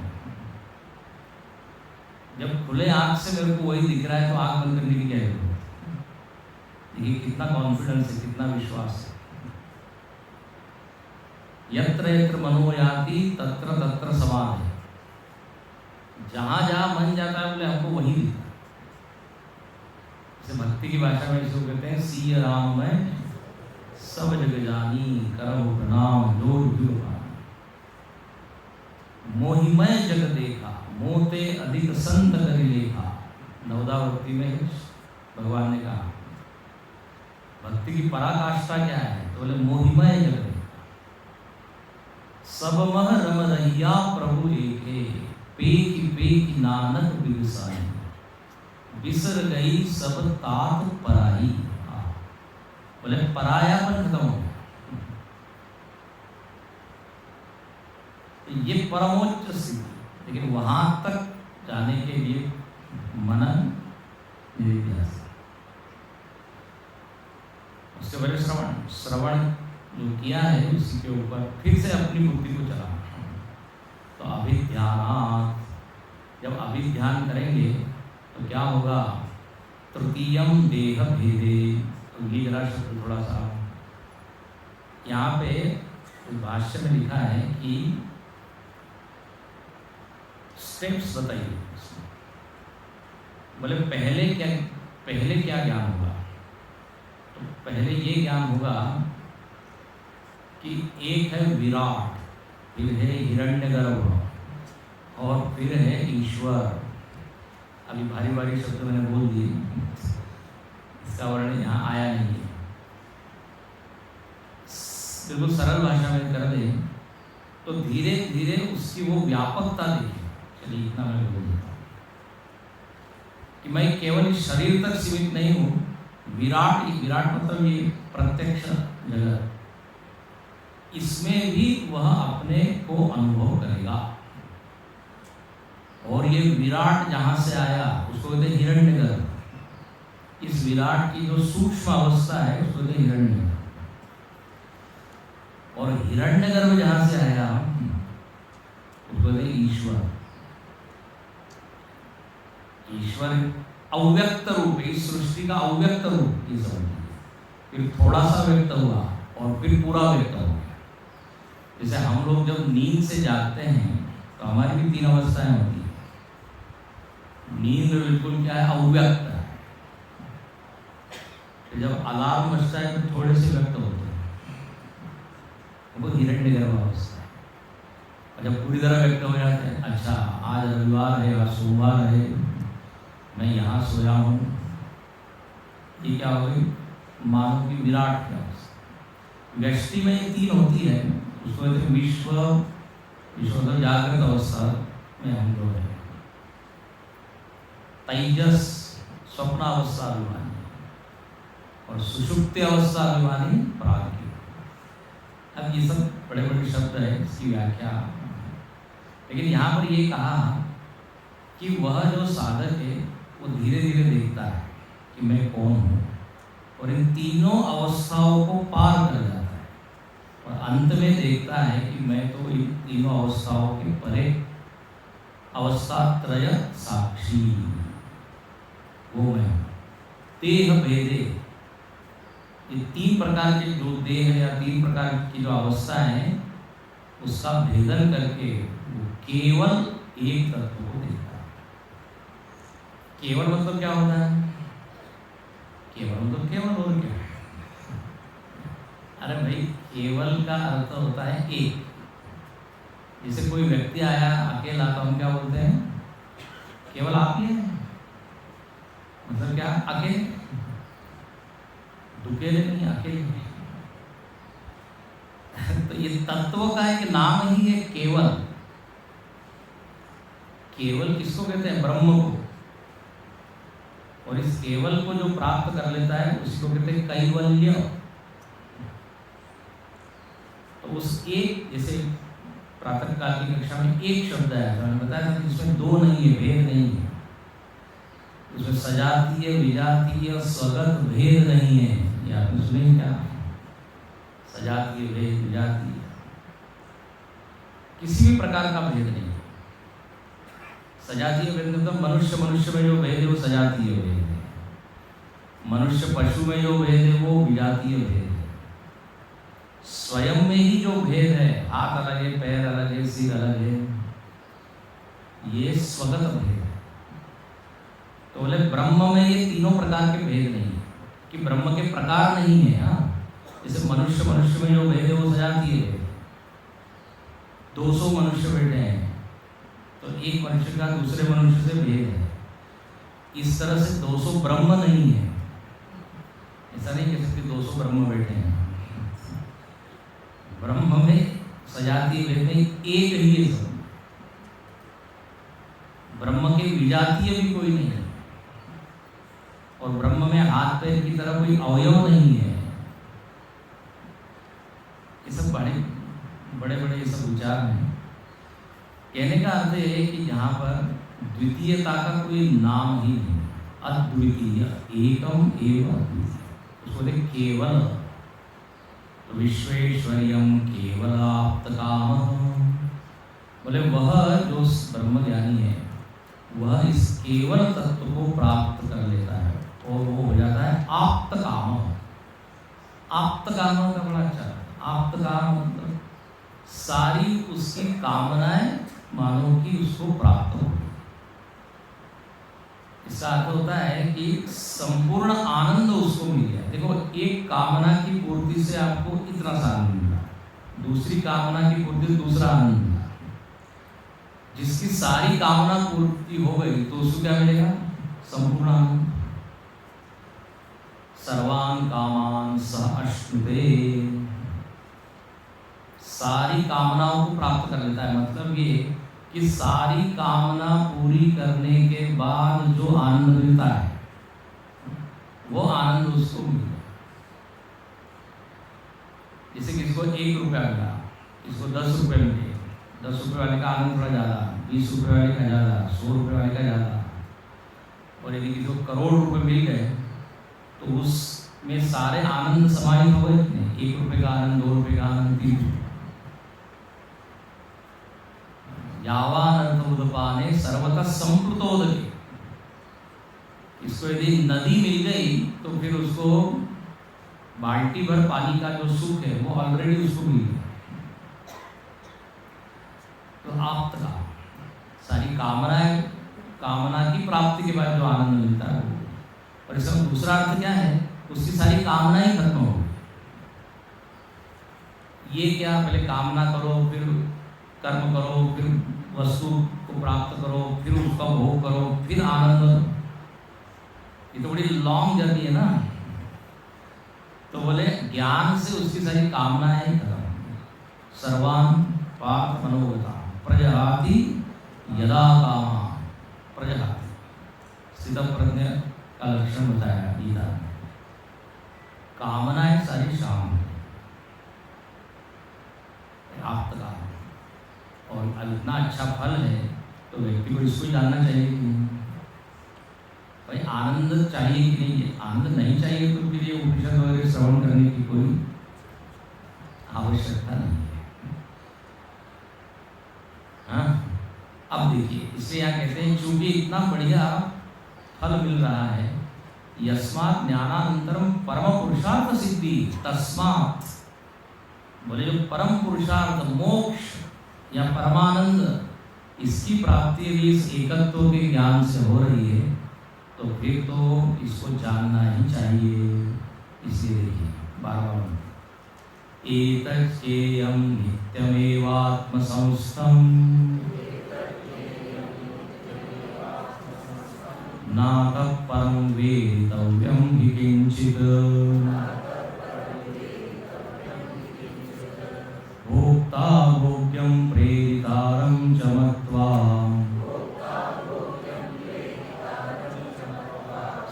जब खुले आंख से मेरे को वही दिख रहा है तो आंख बंद करने की क्या जरूरत है? देखिए कितना कॉन्फिडेंस है, कितना विश्वास है। यत्र यत्र मनो याति तत्र तत्र समाधि। जहां जहां मन जाता है बोले हमको वही दिखता है। जैसे भक्ति की भाषा में इसको कहते हैं, सिय राम में सब जग जानी, करहु प्रणाम जोर जुग पानी। मोहिमय जग देखा, मोते अधिक संत करि लेखा। नवदावृत्ति में भगवान ने कहा भक्ति की पराकाष्ठा क्या है, तो बोले मोहिमय जग देखा। सब मह रम रहिया प्रभु एके, पेकी पेकी नानक बिरसाई। बिसर गई सब तात पराई। बोले परायापन खत्म हो गया। ये परमोच्च स्थिति, लेकिन वहां तक जाने के लिए मनन, निधिध्यासन, उसके बाद श्रवण। श्रवण जो किया है उसी के ऊपर फिर से अपनी बुद्धि को चलाना। तो अभिध्यानात्, जब अभिध्यान करेंगे तो क्या होगा? तृतीयम देह भेदे। तो ये जरा शब्द थोड़ा सा यहाँ पे भाष्य में लिखा है कि स्टेप्स बताइए। बोले पहले क्या ज्ञान होगा? तो पहले ये ज्ञान होगा कि एक है विराट, फिर है हिरण्यगर्भ और फिर है ईश्वर। अभी भारी भारी शब्द मैंने बोल दिए, इसका वर्णन यहाँ आया नहीं है। बिल्कुल सरल भाषा में कर दें तो धीरे धीरे उसकी वो व्यापकता देखिए। चलिए इतना मैं बोल देता हूँ कि मैं केवल शरीर तक सीमित नहीं हूँ। विराट मतलब ये प्रत्यक्ष जगत, इसमें भी वह अपने को अनुभव करेगा। और ये विराट जहाँ से आया उसको कहते हैं हिरण्यगर्भ। इस विराट की जो सूक्ष्म अवस्था है उसको कहते हैं हिरण्यगर्भ। और हिरण्यगर्भ जहाँ से आया उसको कहते हैं ईश्वर। ईश्वर अव्यक्त रूप, इस सृष्टि का अव्यक्त रूप की समझिए। फिर थोड़ा सा व्यक्त हुआ और फिर पूरा व्यक्त हो गया। जैसे हम लोग जब नींद से जागते हैं तो हमारी भी 3 अवस्थाएं होती हैं। नींद बिल्कुल क्या है, अव्यक्त है। तो जब अलार्म बजता है तो थोड़े से व्यक्त होते हैं, वो हिरण्यगर्भ अवस्था है। और जब पूरी तरह व्यक्त हो जाते हैं, अच्छा आज रविवार है, आज सोमवार है, मैं यहाँ सोया हूँ, ये क्या हो गई, मानव की विराट की अवस्था। व्यष्टि में ये 3 होती है, उसको कहते हैं विश्व मतलब जागृत अवस्था में हम लोग हैं। तेजस स्वप्नावस्था अभिमानी और सुषुप्ति अवस्था अभिमानी प्राज्ञ। अब ये सब बड़े बड़े शब्द है, इसकी व्याख्या, लेकिन यहाँ पर ये कहा कि वह जो साधक है वो धीरे धीरे देखता है कि मैं कौन हूँ, और इन तीनों अवस्थाओं को पार कर जाता है, और अंत में देखता है कि मैं तो इन तीनों अवस्थाओं के परे अवस्थात्रय साक्षी, वो मैं हूँ। देह भेदे, ये 3 प्रकार के जो देह या 3 प्रकार की जो अवस्था है उसका भेदन करके वो केवल एक तत्व को देखता है। केवल मतलब क्या होता है, केवल मतलब केवल, और क्या? अरे भाई, केवल का अर्थ होता है एक। जैसे कोई व्यक्ति आया अकेला तो हम क्या बोलते हैं, केवल आप ही हैं, मतलब क्या, अकेले, दुकेले नहीं, अकेले। तो ये तत्व का एक नाम ही है केवल। केवल किसको कहते हैं, ब्रह्म को। और इस केवल को जो प्राप्त कर लेता है उसको कहते हैं कैवल्य। तो उस एक, जैसे प्रातः काल की कक्षा में एक शब्द आया था, मैंने बताया था कि इसमें 2 नहीं है, भेद नहीं है। उसमें सजातीय, विजातीय, स्वगत भेद नहीं है। ये आपने सुने क्या, सजातीय भेद, विजातीय, किसी भी प्रकार का भेद नहीं है। सजातीय भेद मतलब मनुष्य में जो भेद है वो सजातीय भेद है, मनुष्य पशु में जो भेद है वो विजातीय भेद है। स्वयं में ही जो भेद है, हाथ अलग है, पैर अलग है, सिर अलग है, ये स्वगत भेद है। तो बोले ब्रह्म में ये तीनों प्रकार के भेद नहीं है, कि ब्रह्म के प्रकार नहीं है। हाँ, जैसे मनुष्य में जो भेद है वो सजातीय है। 200 मनुष्य बैठे हैं तो एक मनुष्य का दूसरे मनुष्य से भेद है। इस तरह से 200 ब्रह्म नहीं है। ऐसा नहीं कह सकते 200 ब्रह्म बैठे हैं। ब्रह्म में सजातीय भेद नहीं, एक ही है सब। ब्रह्म के विजातीय भी कोई नहीं है, और ब्रह्म में हाथ पैर की तरह कोई अवयव नहीं है। ये सब बड़े बड़े ये सब विचार हैं। कहने का अर्थ है कि जहाँ पर द्वितीयता का कोई नाम ही नहीं, अद्वितीय, एकम एव अद्वितीय, उसको बोले केवल। तो विश्वेश्वरियम केवलाप्तकामः, बोले वह जो ब्रह्मज्ञानी है वह इस केवल तत्व को प्राप्त कर लेता है और वो हो जाता है आप्तकाम। आप्तकाम का बड़ा अच्छा है। आप्तकाम मतलब सारी उसकी कामनाएं मानो कि उसको प्राप्त हो। इसका अर्थ होता है कि संपूर्ण आनंद उसको मिल गया। देखो, एक कामना की पूर्ति से आपको इतना सा आनंद मिला, दूसरी कामना की पूर्ति दूसरा आनंद मिला। जिसकी सारी कामना पूर्ति हो गई तो उसको क्या मिलेगा, संपूर्ण आनंद। सर्वान कामान सह अश्नुते, सारी कामनाओं को प्राप्त कर लेता है। मतलब ये कि सारी कामना पूरी करने के बाद जो आनंद मिलता है वो आनंद उसको मिल गया। जैसे किसी को 1 रुपया मिला, किसी को 10 रुपये मिले, 10 रुपये वाले का आनंद थोड़ा ज़्यादा, 20 रुपये वाले का ज़्यादा, 100 रुपये वाले का ज़्यादा। और यदि किसी को करोड़ रुपये मिल गए तो उसमें सारे आनंद समाहित हो गए। 1 रुपये का आनंद, 2 रुपये का आनंद, 3 रुपये। यावान अर्थमुदपाने सर्वतः संप्लुतोदके। इसको यदि नदी मिल गई तो फिर उसको बाल्टी भर पानी का जो सुख है वो ऑलरेडी उसको मिल गया। तो आप तक सारी कामनाएं, कामना की प्राप्ति के बाद जो आनंद मिलता है वो। और इसका दूसरा अर्थ क्या है, उसकी सारी कामनाएं खत्म हो गई। ये क्या, पहले कामना करो, फिर कर्म करो, फिर वस्तु को प्राप्त करो, फिर उसका भोग करो, फिर आनंद। ये तो बड़ी लॉन्ग जर्नी है ना। तो बोले ज्ञान से उसकी सारी कामनाएं खत्म। सर्वान पार्थ मनोगता प्रजहाति यदा कामा प्रजहाति। स्थित प्रज्ञ का लक्षण बताया गीता में। कामनाएं सारी शाम प्राप्त का। और अब इतना अच्छा फल है तो व्यक्ति को इसको जानना चाहिए कि नहीं। भाई आनंद चाहिए कि नहीं, आनंद नहीं चाहिए तो फिर ये उपनिषद वगैरह श्रवण करने की कोई आवश्यकता नहीं है। हाँ, अब देखिए, इसलिए यहाँ कहते हैं चूंकि इतना बढ़िया फल मिल रहा है, यस्मात् ज्ञानानंतरम परम पुरुषार्थ सिद्धि तस्मात्। बोले जो परम पुरुषार्थ मोक्ष या परमानंद, इसकी प्राप्ति यदि इस एकत्व के ज्ञान से हो रही है तो फिर तो इसको जानना ही चाहिए। इसलिए देखिए 12वां, एतच्चेयं नित्यमेवात्मसंस्थं नातः परं वेदितव्यं हि किंचित्। भोक्ता भोग्यं प्रेरितारं च मत्वा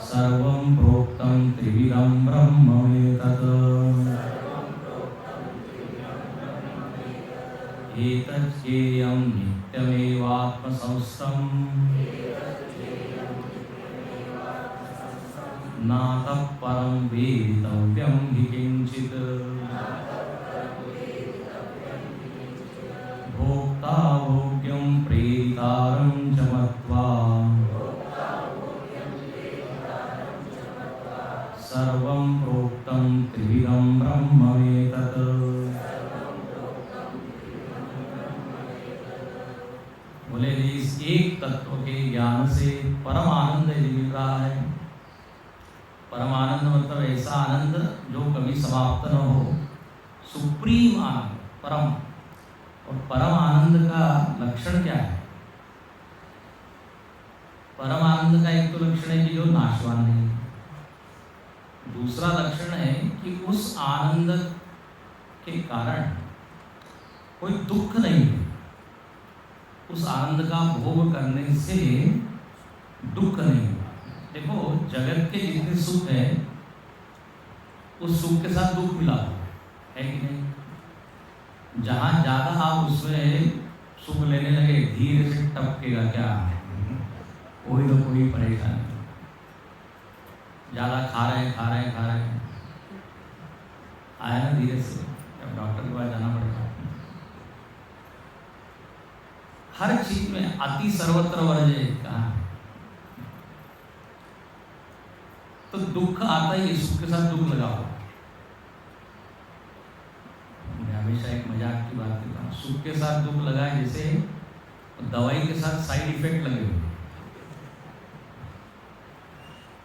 सर्वं प्रोक्तं त्रिविधं ब्रह्ममेतत्। एतच्चेयं नित्यमेवात्मसंस्थं नातः परं वेदितव्यं हि किंचित्। भोक्ता भोग्यं प्रेरितारं च मत्वा सर्वं प्रोक्तं त्रिविधं ब्रह्ममेतत्। बोले इस एक तत्व के ज्ञान से परम आनंद मिल रहा है। परम आनंद मतलब ऐसा आनंद जो कभी समाप्त न हो, सुप्रीम आनंद, परम। और परम आनंद का लक्षण क्या है? परम आनंद का एक तो लक्षण है कि जो नाशवान नहीं। दूसरा लक्षण है कि उस आनंद के कारण कोई दुख नहीं है। उस आनंद का भोग करने से दुख नहीं होगा। देखो जगत के जितने सुख है उस सुख के साथ दुख मिला है कि नहीं। जहाँ ज्यादा आप उसमें सुख लेने लगे धीरे से टपकेगा क्या, कोई ना कोई परेशानी। ज्यादा खा रहे हैं आया ना धीरे से, अब डॉक्टर के पास जाना पड़ेगा। हर चीज में अति सर्वत्र वर्जय कहा। तो दुख आता ही, सुख के साथ दुख लगा हुआ। मैं हमेशा एक मजाक की बात करता हूँ, सुख के साथ दुख लगा है जैसे दवाई के साथ साइड इफेक्ट लगे हुए।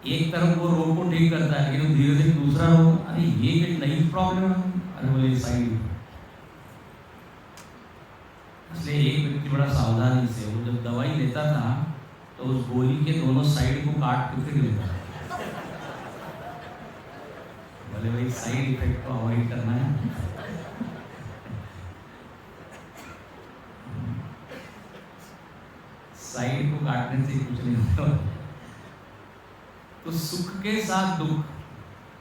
एक तरफ वो रोग को ठीक करता है लेकिन धीरे धीरे दूसरा रोग, अरे ये एक नई प्रॉब्लम है, अरे बोले साइड इफेक्ट। इसलिए एक व्यक्ति बड़ा सावधानी से, वो जब दवाई लेता था तो उस गोली के दोनों साइड को काट के फिर लेता था। बोले भाई साइड इफेक्ट को अवॉइड करना है। साइड को काटने से कुछ नहीं होता। तो सुख के साथ दुख,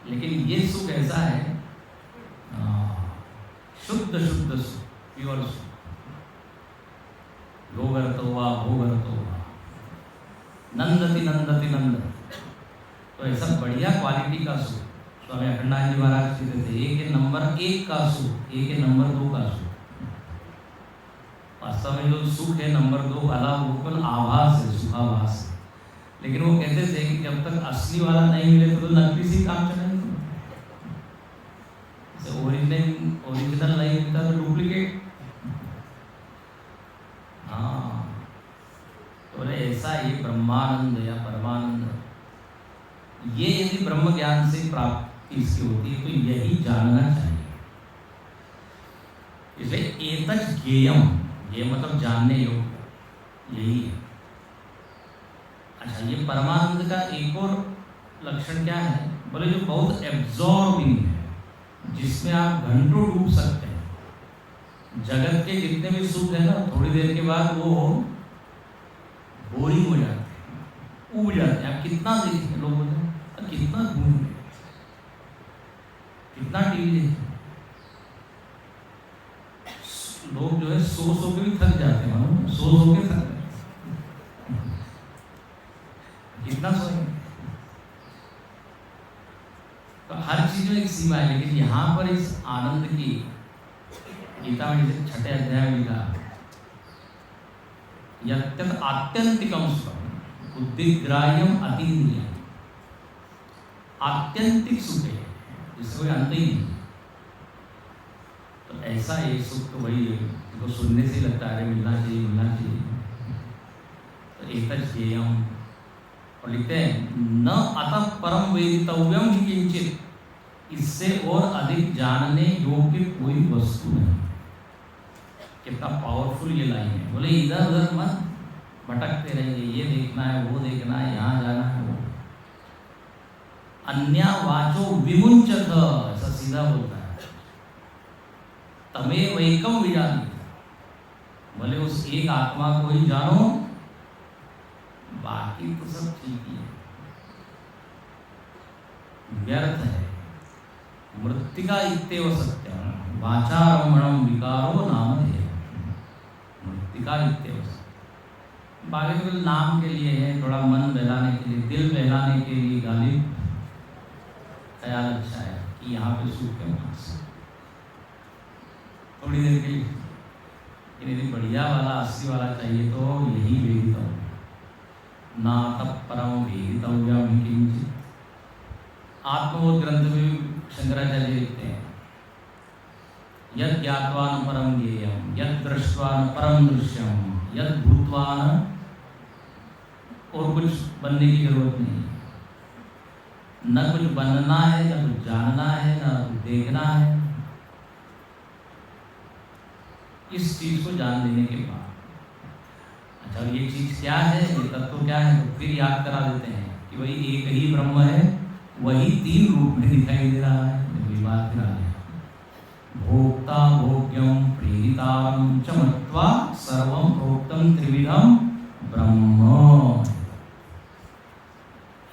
लेकिन ये सुख ऐसा है शुद्ध शुद्ध सुख, प्योर सुख, योगरतो वा भोगरतो वा नंदति नंदति नंद। तो ऐसा बढ़िया क्वालिटी का सुख स्वामी अखंडानंद जी महाराज कहते थे, एक है नंबर 1 का सुख, एक है नंबर 2 का सुख। वास्तव में जो सुख है नंबर 2 वाला वो केवल आभास है, सुखाभास है। लेकिन वो कहते थे कि जब तक असली वाला नहीं मिले तो नकली से काम चलेगा। ओरिजिनल नहीं मिलता तो डुप्लीकेट। हाँ, तो ऐसा ये ब्रह्मानंद या परमानंद, ये यदि ब्रह्म ज्ञान से प्राप्ति इसकी होती है तो यही जानना चाहिए। इसलिए एतत् ज्ञेयम, ये मतलब जानने योग्य, यही है। अच्छा, ये परमानंद का एक और लक्षण क्या है? बोले जो बहुत एब्जॉर्बिंग है, जिसमें आप घंटों डूब सकते हैं। जगत के जितने भी सुख है ना, थोड़ी देर के बाद वो बोरिंग हो जाते हैं, उब जाते हैं। आप कितना देखेंगे, लोग बोलते हैं कितना घूम, कितना टीवी देखें। लोग जो है सो के भी थक जाते हैं, मानो सो के थक जाते हैं। कितना सोएंगे? तो हर चीज में एक सीमा है। लेकिन यहाँ पर इस आनंद की, गीता में जैसे 6 अध्याय में लिखा, यत्यत आत्यंतिकम सुखम बुद्धिग्राह्यम अतीन्द्रियम, आत्यंतिक सुख है जिससे कोई अंत ही नहीं। तो ऐसा ये सुख तो वही है जो सुनने से लगता है मिलना चाहिए, मिलना चाहिए। तो एतत् ज्ञेयम, और लिखते हैं न अतः परम वेदितव्यम ही किंचित, इससे और अधिक जानने योग्य कोई वस्तु नहीं। कितना पावरफुल ये लाइन है। बोले इधर उधर मत भटकते रहेंगे, ये देखना है, वो देखना है, यहाँ जाना है, वो अन्या वाचो विमुंचत, ऐसा सीधा बोलता है। तमेव एकम विजानीत, बोले उस एक आत्मा को ही जानो, बाकी तो सब ठीक ही है, व्यर्थ है। मृत्तिका इत्येव सत्यम वाचारम्भणम विकारो नामधेयः, मृत्तिका इत्येव सत्यम। बाकी तो नाम के लिए है, थोड़ा मन बहलाने के लिए, दिल बहलाने के लिए, गाली ख्याल अच्छा है कि यहाँ पे सुख है, वहाँ से थोड़ी देर के लिए। लेकिन यदि बढ़िया वाला, असली वाला चाहिए तो यही वेदितव्य, ना तब परम वेदितव्यम किंचित। आत्मबोध ग्रंथ में शंकराचार्य लिखते हैं, यद ज्ञात्वा न परम ज्ञेयम, यद दृष्ट्वा न परम दृश्यम, यद भूत्वा न, और कुछ बनने की जरूरत नहीं, न कुछ बनना है, न कुछ जानना है, न कुछ देखना है। इस चीज को जान लेने के बाद, अच्छा ये चीज क्या है, ये तत्व क्या है, तो फिर याद करा देते हैं कि वही एक ही ब्रह्म है, वही 3 रूप में दिखाई दे रहा है। बात फिर आ गया, भोक्ता भोग्यम प्रेरितारम च मत्वा सर्वम प्रोक्तम त्रिविधम ब्रह्म।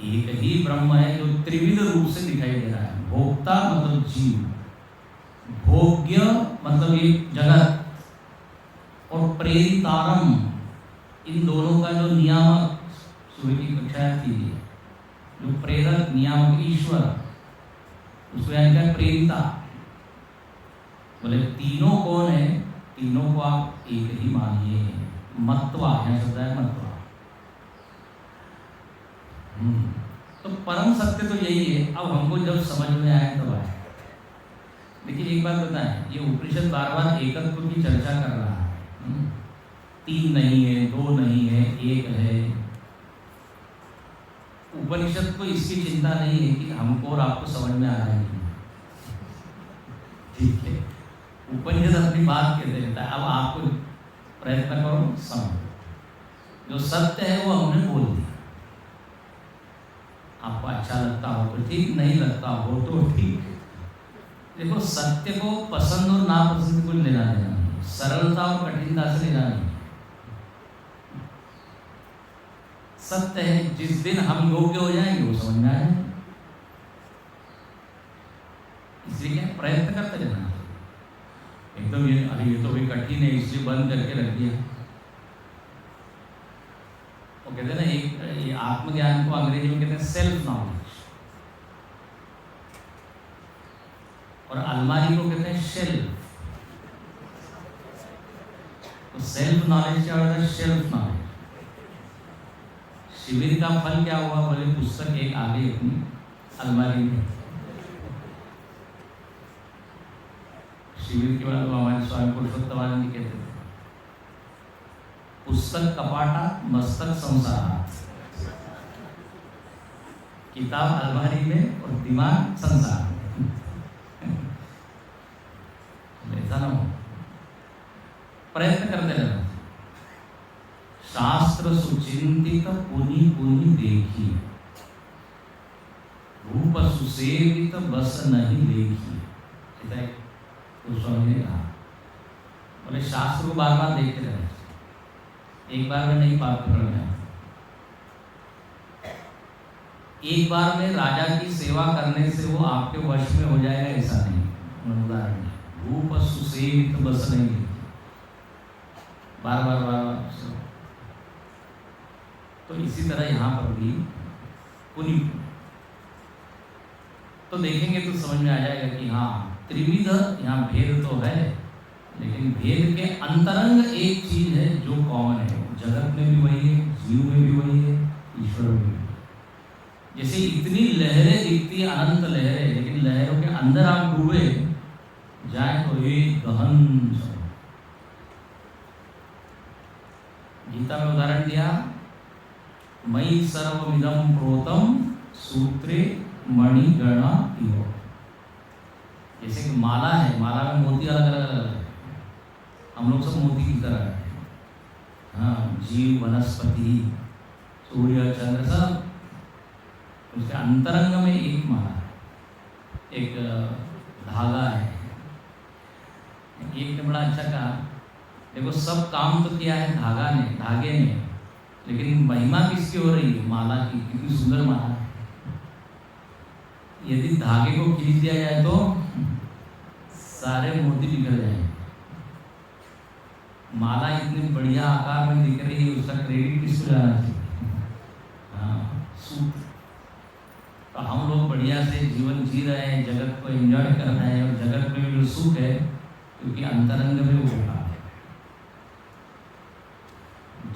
एक ही ब्रह्म है जो त्रिविध रूप से दिखाई दे रहा है। भोक्ता मतलब जीव, भोग्य मतलब ये जगत, और प्रेरितारम, इन दोनों का जो नियामक, सूर्य की कक्षा थी, जो प्रेरक नियामक ईश्वर, उसको यानी क्या प्रेरिता। बोले तीनों कौन है? तीनों को आप एक ही मानिए। मत्वा, यहाँ शब्द है मत्वा। तो परम सत्य तो यही है। अब हमको जब समझ में आए तब आए। लेकिन एक बात बताएं, ये उपनिषद बार बार एकत्व की चर्चा कर रहा है। 3 नहीं है, 2 नहीं है, 1 है। उपनिषद को इसकी चिंता नहीं है कि हमको और आपको समझ में आ रहा है, ठीक है। उपनिषद अपनी बात कहते रहता है, अब आपको प्रयत्न करो समझो। जो सत्य है वो हमने बोल दिया, आपको अच्छा लगता हो तो ठीक, नहीं लगता हो तो ठीक। देखो, सत्य को पसंद और नापसंद को लेना देना नहीं, सरलता और कठिनता से लेना नहीं। सत्य है। जिस दिन हम योग्य हो जाएंगे वो समझ में आ जाएंगे। इसलिए क्या प्रयत्न करते रहना चाहिए। एकदम ये तो भी कठिन है इसलिए बंद करके रख दिया। वो कहते हैं ना, एक ये आत्मज्ञान को अंग्रेजी में कहते हैं सेल्फ नॉलेज, और अलमारी को कहते हैं शेल्फ। तो सेल्फ नॉलेज क्या होता है? Shelf knowledge. शिविर का फल क्या हुआ? बोले पुस्तक एक आ गई अपनी अलमारी में। शिविर के बाद हमारे स्वामी पुरुषोत्तमानंद जी कहते थे, पुस्तक कपाटात मस्तक संसारात, किताब अलमारी में और दिमाग संसार में। ऐसा ना हो, प्रयत्न करते रहना। शास्त्र सुचिंतित पुनि पुनि देखी, रूप सुसेवित बस नहीं देखी। तो स्वामी ने कहा, बोले शास्त्र को बार बार देखते रहना, एक बार में नहीं पाप करना। एक बार में राजा की सेवा करने से वो आपके वश में हो जाएगा ऐसा नहीं। उदाहरण रूप सुसेवित बस नहीं, बार बार बार बार। तो इसी तरह यहाँ पर भी पुनि, तो देखेंगे तो समझ में आ जाएगा कि हाँ त्रिविध यहाँ भेद तो है, लेकिन भेद के अंतरंग एक चीज है जो कॉमन है। जगत में भी वही है, जीव में भी वही है, ईश्वर में भी। जैसे इतनी लहरें दिखती है, अनंत लहरें, लेकिन लहरों के अंदर आप डूबे जाए तो एक गहन। गीता में उदाहरण दिया, मयि सर्वमिदं प्रोतम सूत्रे मणिगणा इव। जैसे कि माला है, माला में मोती अलग अलग है, हम लोग सब मोती की तरह है। हाँ, जीव वनस्पति सूर्य चंद्र सब, उसके अंतरंग में एक माला है, एक धागा है। एक ने बड़ा अच्छा कहा, देखो सब काम तो किया है धागे ने, लेकिन महिमा किसकी हो रही है? माला की। कितनी सुंदर माला है। यदि धागे को खींच दिया जाए तो सारे मोती बिखर जाएंगे। माला इतनी बढ़िया आकार में दिख रही है, उसका क्रेडिट किसको जाना चाहिए? हाँ, सूत्र। तो हम लोग बढ़िया से जीवन जी रहे हैं, जगत को एंजॉय कर रहे हैं, और जगत में भी जो सुख है क्योंकि अंतरंग में वो होता है,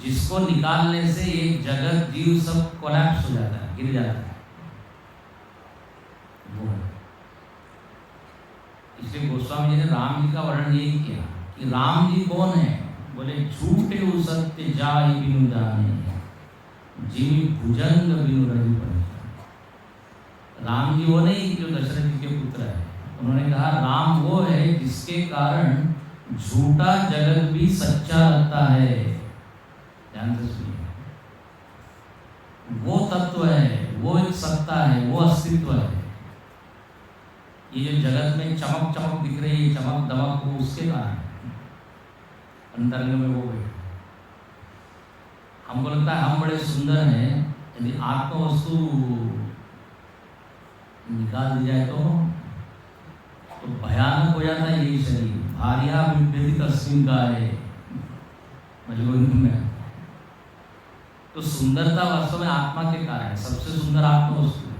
जिसको निकालने से ये जगत जीव सब कोलैप्स हो जाता है, गिर जाता है। वो इसलिए गोस्वामी जी ने राम जी का वर्णन यही किया कि राम जी कौन है? बोले झूठे सत्य जाय बिनु जाने, जिमि भुजंग बिनु रवि पड़े। राम जी वो नहीं जो दशरथ जी के पुत्र है। उन्होंने कहा राम वो है जिसके कारण झूठा जगत भी सच्चा लगता है। ध्यान से सुनिए, वो तत्व है, वो एक सत्ता है, वो अस्तित्व है। ये जो जगत में चमक चमक दिख रही है, चमक दमक, वो उसके कारण अंतरंग में वो है। हमको लगता है हम बड़े सुंदर हैं, यदि आत्म वस्तु निकाल दी जाए तो भयानक हो जाता है यही शरीर। भार्या विभ्यति तस्मिन् काये, मजबूरी में। तो सुंदरता वास्तव में आत्मा के कारण है, सबसे सुंदर आत्म वस्तु है।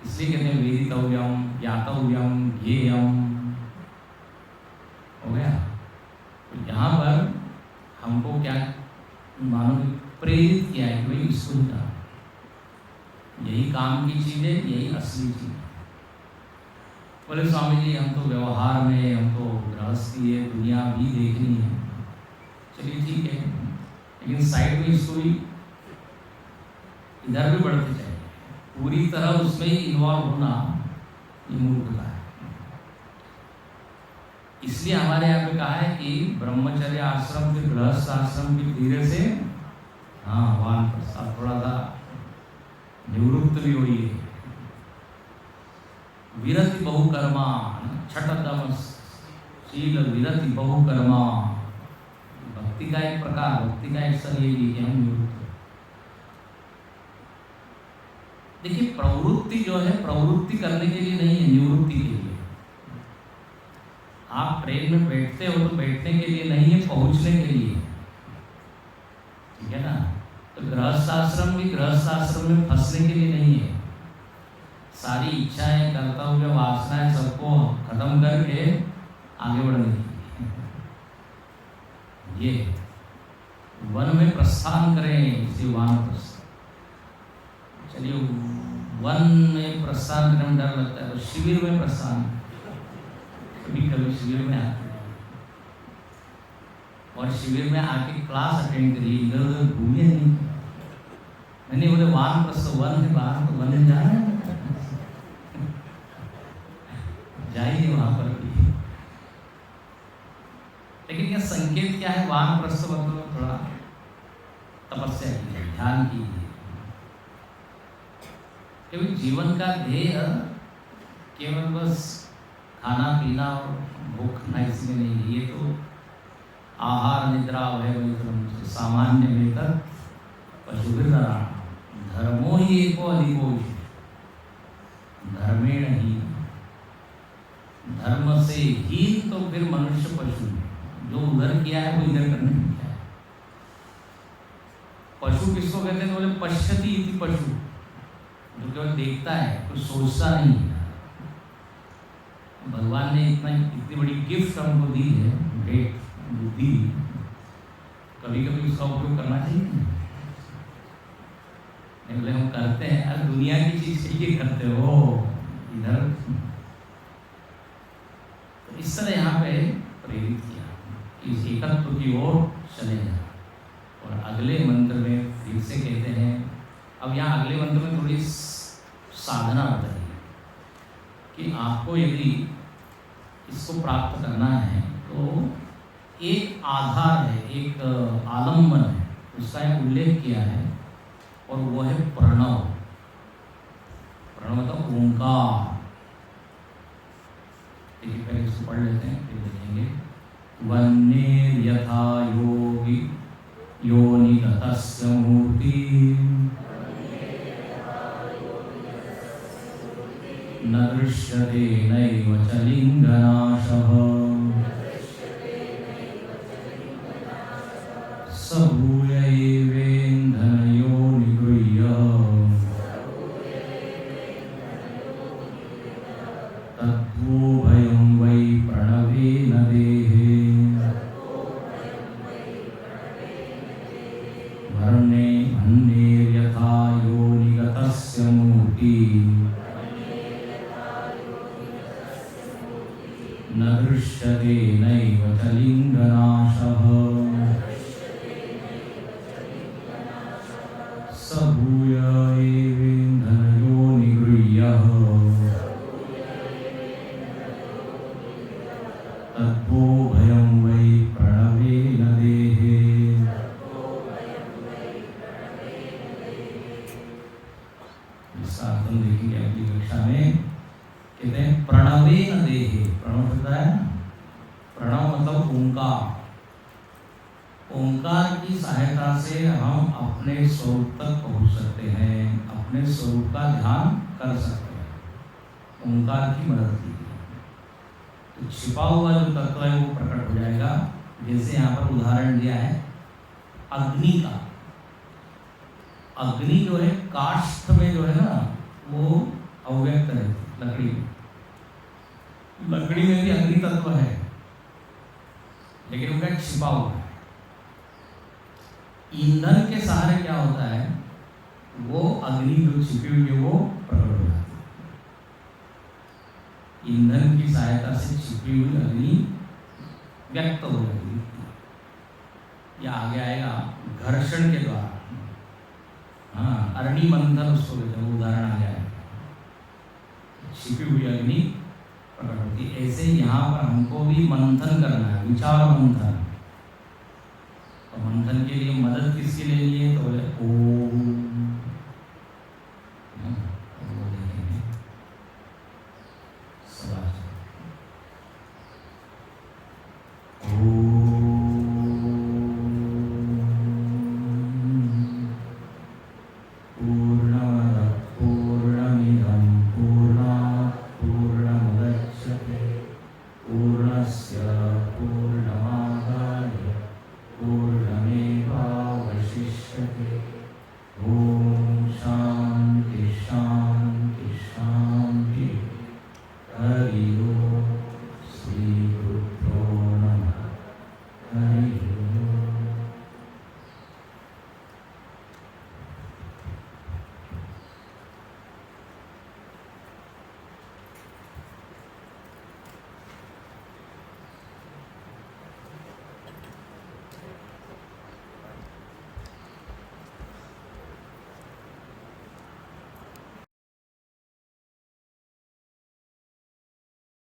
इसलिए कहते हैं वेदितव्यम, ज्ञातव्यम, ज्ञेयम। हो गया। तो यहाँ पर हमको क्या मानो प्रेरित किया है कि भाई इसको जानो, यही काम की चीज़ है, यही असली चीज़ है। बोले स्वामी जी हम तो व्यवहार में, हमको गृहस्थी है, दुनिया भी देखनी है। चलिए ठीक है, लेकिन साइड में इसको भी इधर भी बढ़ते चाहिए। पूरी तरह उसमें ही इन्वॉल्व होना ये मूर्खता है। इसलिए हमारे यहाँ पे कहा है कि ब्रह्मचर्य आश्रम फिर गृहस्थ आश्रम की धीरे से वानप्रस्थ थोड़ा सा निवृत्त भी हुई है। विरति बहुकर्मा, छठतम शील विरति बहुकर्मा। भक्ति भक्ति का एक प्रकार, भक्ति का एक स्तर ये भी कि हम निवृत्त हो। देखिए प्रवृत्ति जो है, प्रवृत्ति करने के लिए नहीं है, निवृत्ति के लिए। आप ट्रेन में बैठते हो तो बैठने के लिए नहीं है, पहुंचने के लिए, ठीक है ना। तो गृहस्थ आश्रम भी गृहस्थ आश्रम में फंसने के लिए नहीं है। सारी इच्छाएं, कर्तव्य, वासनाएं सबको खत्म करके आगे बढ़ने की ये वन में प्रस्थान करें, इसे वानप्रस्थ। चलिए वन में प्रस्थान करने में डर लगता है तो शिविर में प्रस्थान, कभी कभी शिविर में आते हैं और शिविर में आके क्लास अटेंड करिए, इधर उधर घूमिए नहीं बोले वानप्रस्थ वन है, बाहर तो वन में जाना है, जाइए वहां पर भी। लेकिन यह संकेत क्या है, वानप्रस्थ मतलब थोड़ा तपस्या कीजिए, ध्यान कीजिए, क्योंकि जीवन का ध्येय केवल बस खाना पीना और भूख खाना इसमें नहीं है। ये तो आहार निद्रा वह सामान्य लेकर पशुभिर्नराणाम् धर्मो ही एको अधिको धर्मेण ही, धर्म से ही तो फिर मनुष्य पशु, जो उधर किया है वो इधर करने में किया है। पशु किसको कहते हैं, बोले पश्यति इति पशु, जो केवल देखता है, कुछ सोचता नहीं है। भगवान ने इतनी बड़ी गिफ्ट हमको दी है, ग्रेट बुद्धि, कभी कभी उसका उपयोग करना चाहिए। नहीं बोले हम करते हैं, अरे दुनिया की चीज के लिए करते हो इधर। तो इस तरह यहाँ पे प्रेरित किया कि इस एकत्व की ओर चले जाए। और अगले मंत्र में फिर से कहते हैं, अब यहाँ अगले मंत्र में थोड़ी साधना बताइए कि आपको यदि इसको प्राप्त करना है तो एक आधार है, एक आलम्बन है, उसका एक उल्लेख किया है और वो है प्रणव। प्रणव मतलब ओंकार। देखिए पहले इसको पढ़ लेते हैं फिर देखेंगे। वन्ने यथा योगी योनिगतस्य मूर्ति न दृश्यते नैव च लिङ्गनाशः स भूय एवेन्धनयो निगृह्य तद्भो भयं वै प्रणवेन देहे वर्णे अन्येर्यथा योनिगतस्य मूर्ति न दृश्यते नैव च लिङ्गनाशः स भूय एवेन्धनयो निगृह्य तद्भो भयं वै प्रणवेन देहे। इसका अर्थ हम देखेंगे अगली कक्षा में। कहते हैं प्रणवेन देहे, प्रणव शब्द है, प्रणव मतलब ओंकार। ओंकार की सहायता से हम अपने स्वरूप तक पहुंच सकते हैं, अपने स्वरूप का ध्यान कर सकते हैं ओंकार की मदद लीजिए। तो छिपा हुआ जो तत्व है वो प्रकट हो जाएगा। जैसे यहाँ पर उदाहरण दिया है अग्नि का। अग्नि जो है काष्ठ में जो है ना वो अव्यक्त है, लकड़ी में, लकड़ी में भी अग्नि तत्व है लेकिन उनका छिपा हुआ है। ईंधन के सहारे क्या होता है, वो अग्नि जो छिपी हुई है वो प्रकट हो जाती है। ईंधन की सहायता से छिपी हुई अग्नि व्यक्त हो जाती है। या आगे आएगा घर्षण के द्वारा, हाँ अरणि मंथन उसको कहते हैं, उदाहरण आ जाएगा, छिपी हुई अग्नि प्रकट होती है। ऐसे यहाँ पर हमको भी मंथन करना है, विचार मंथन। तो मंथन के लिए मदद किसकी लेनी है, तो बोले ओम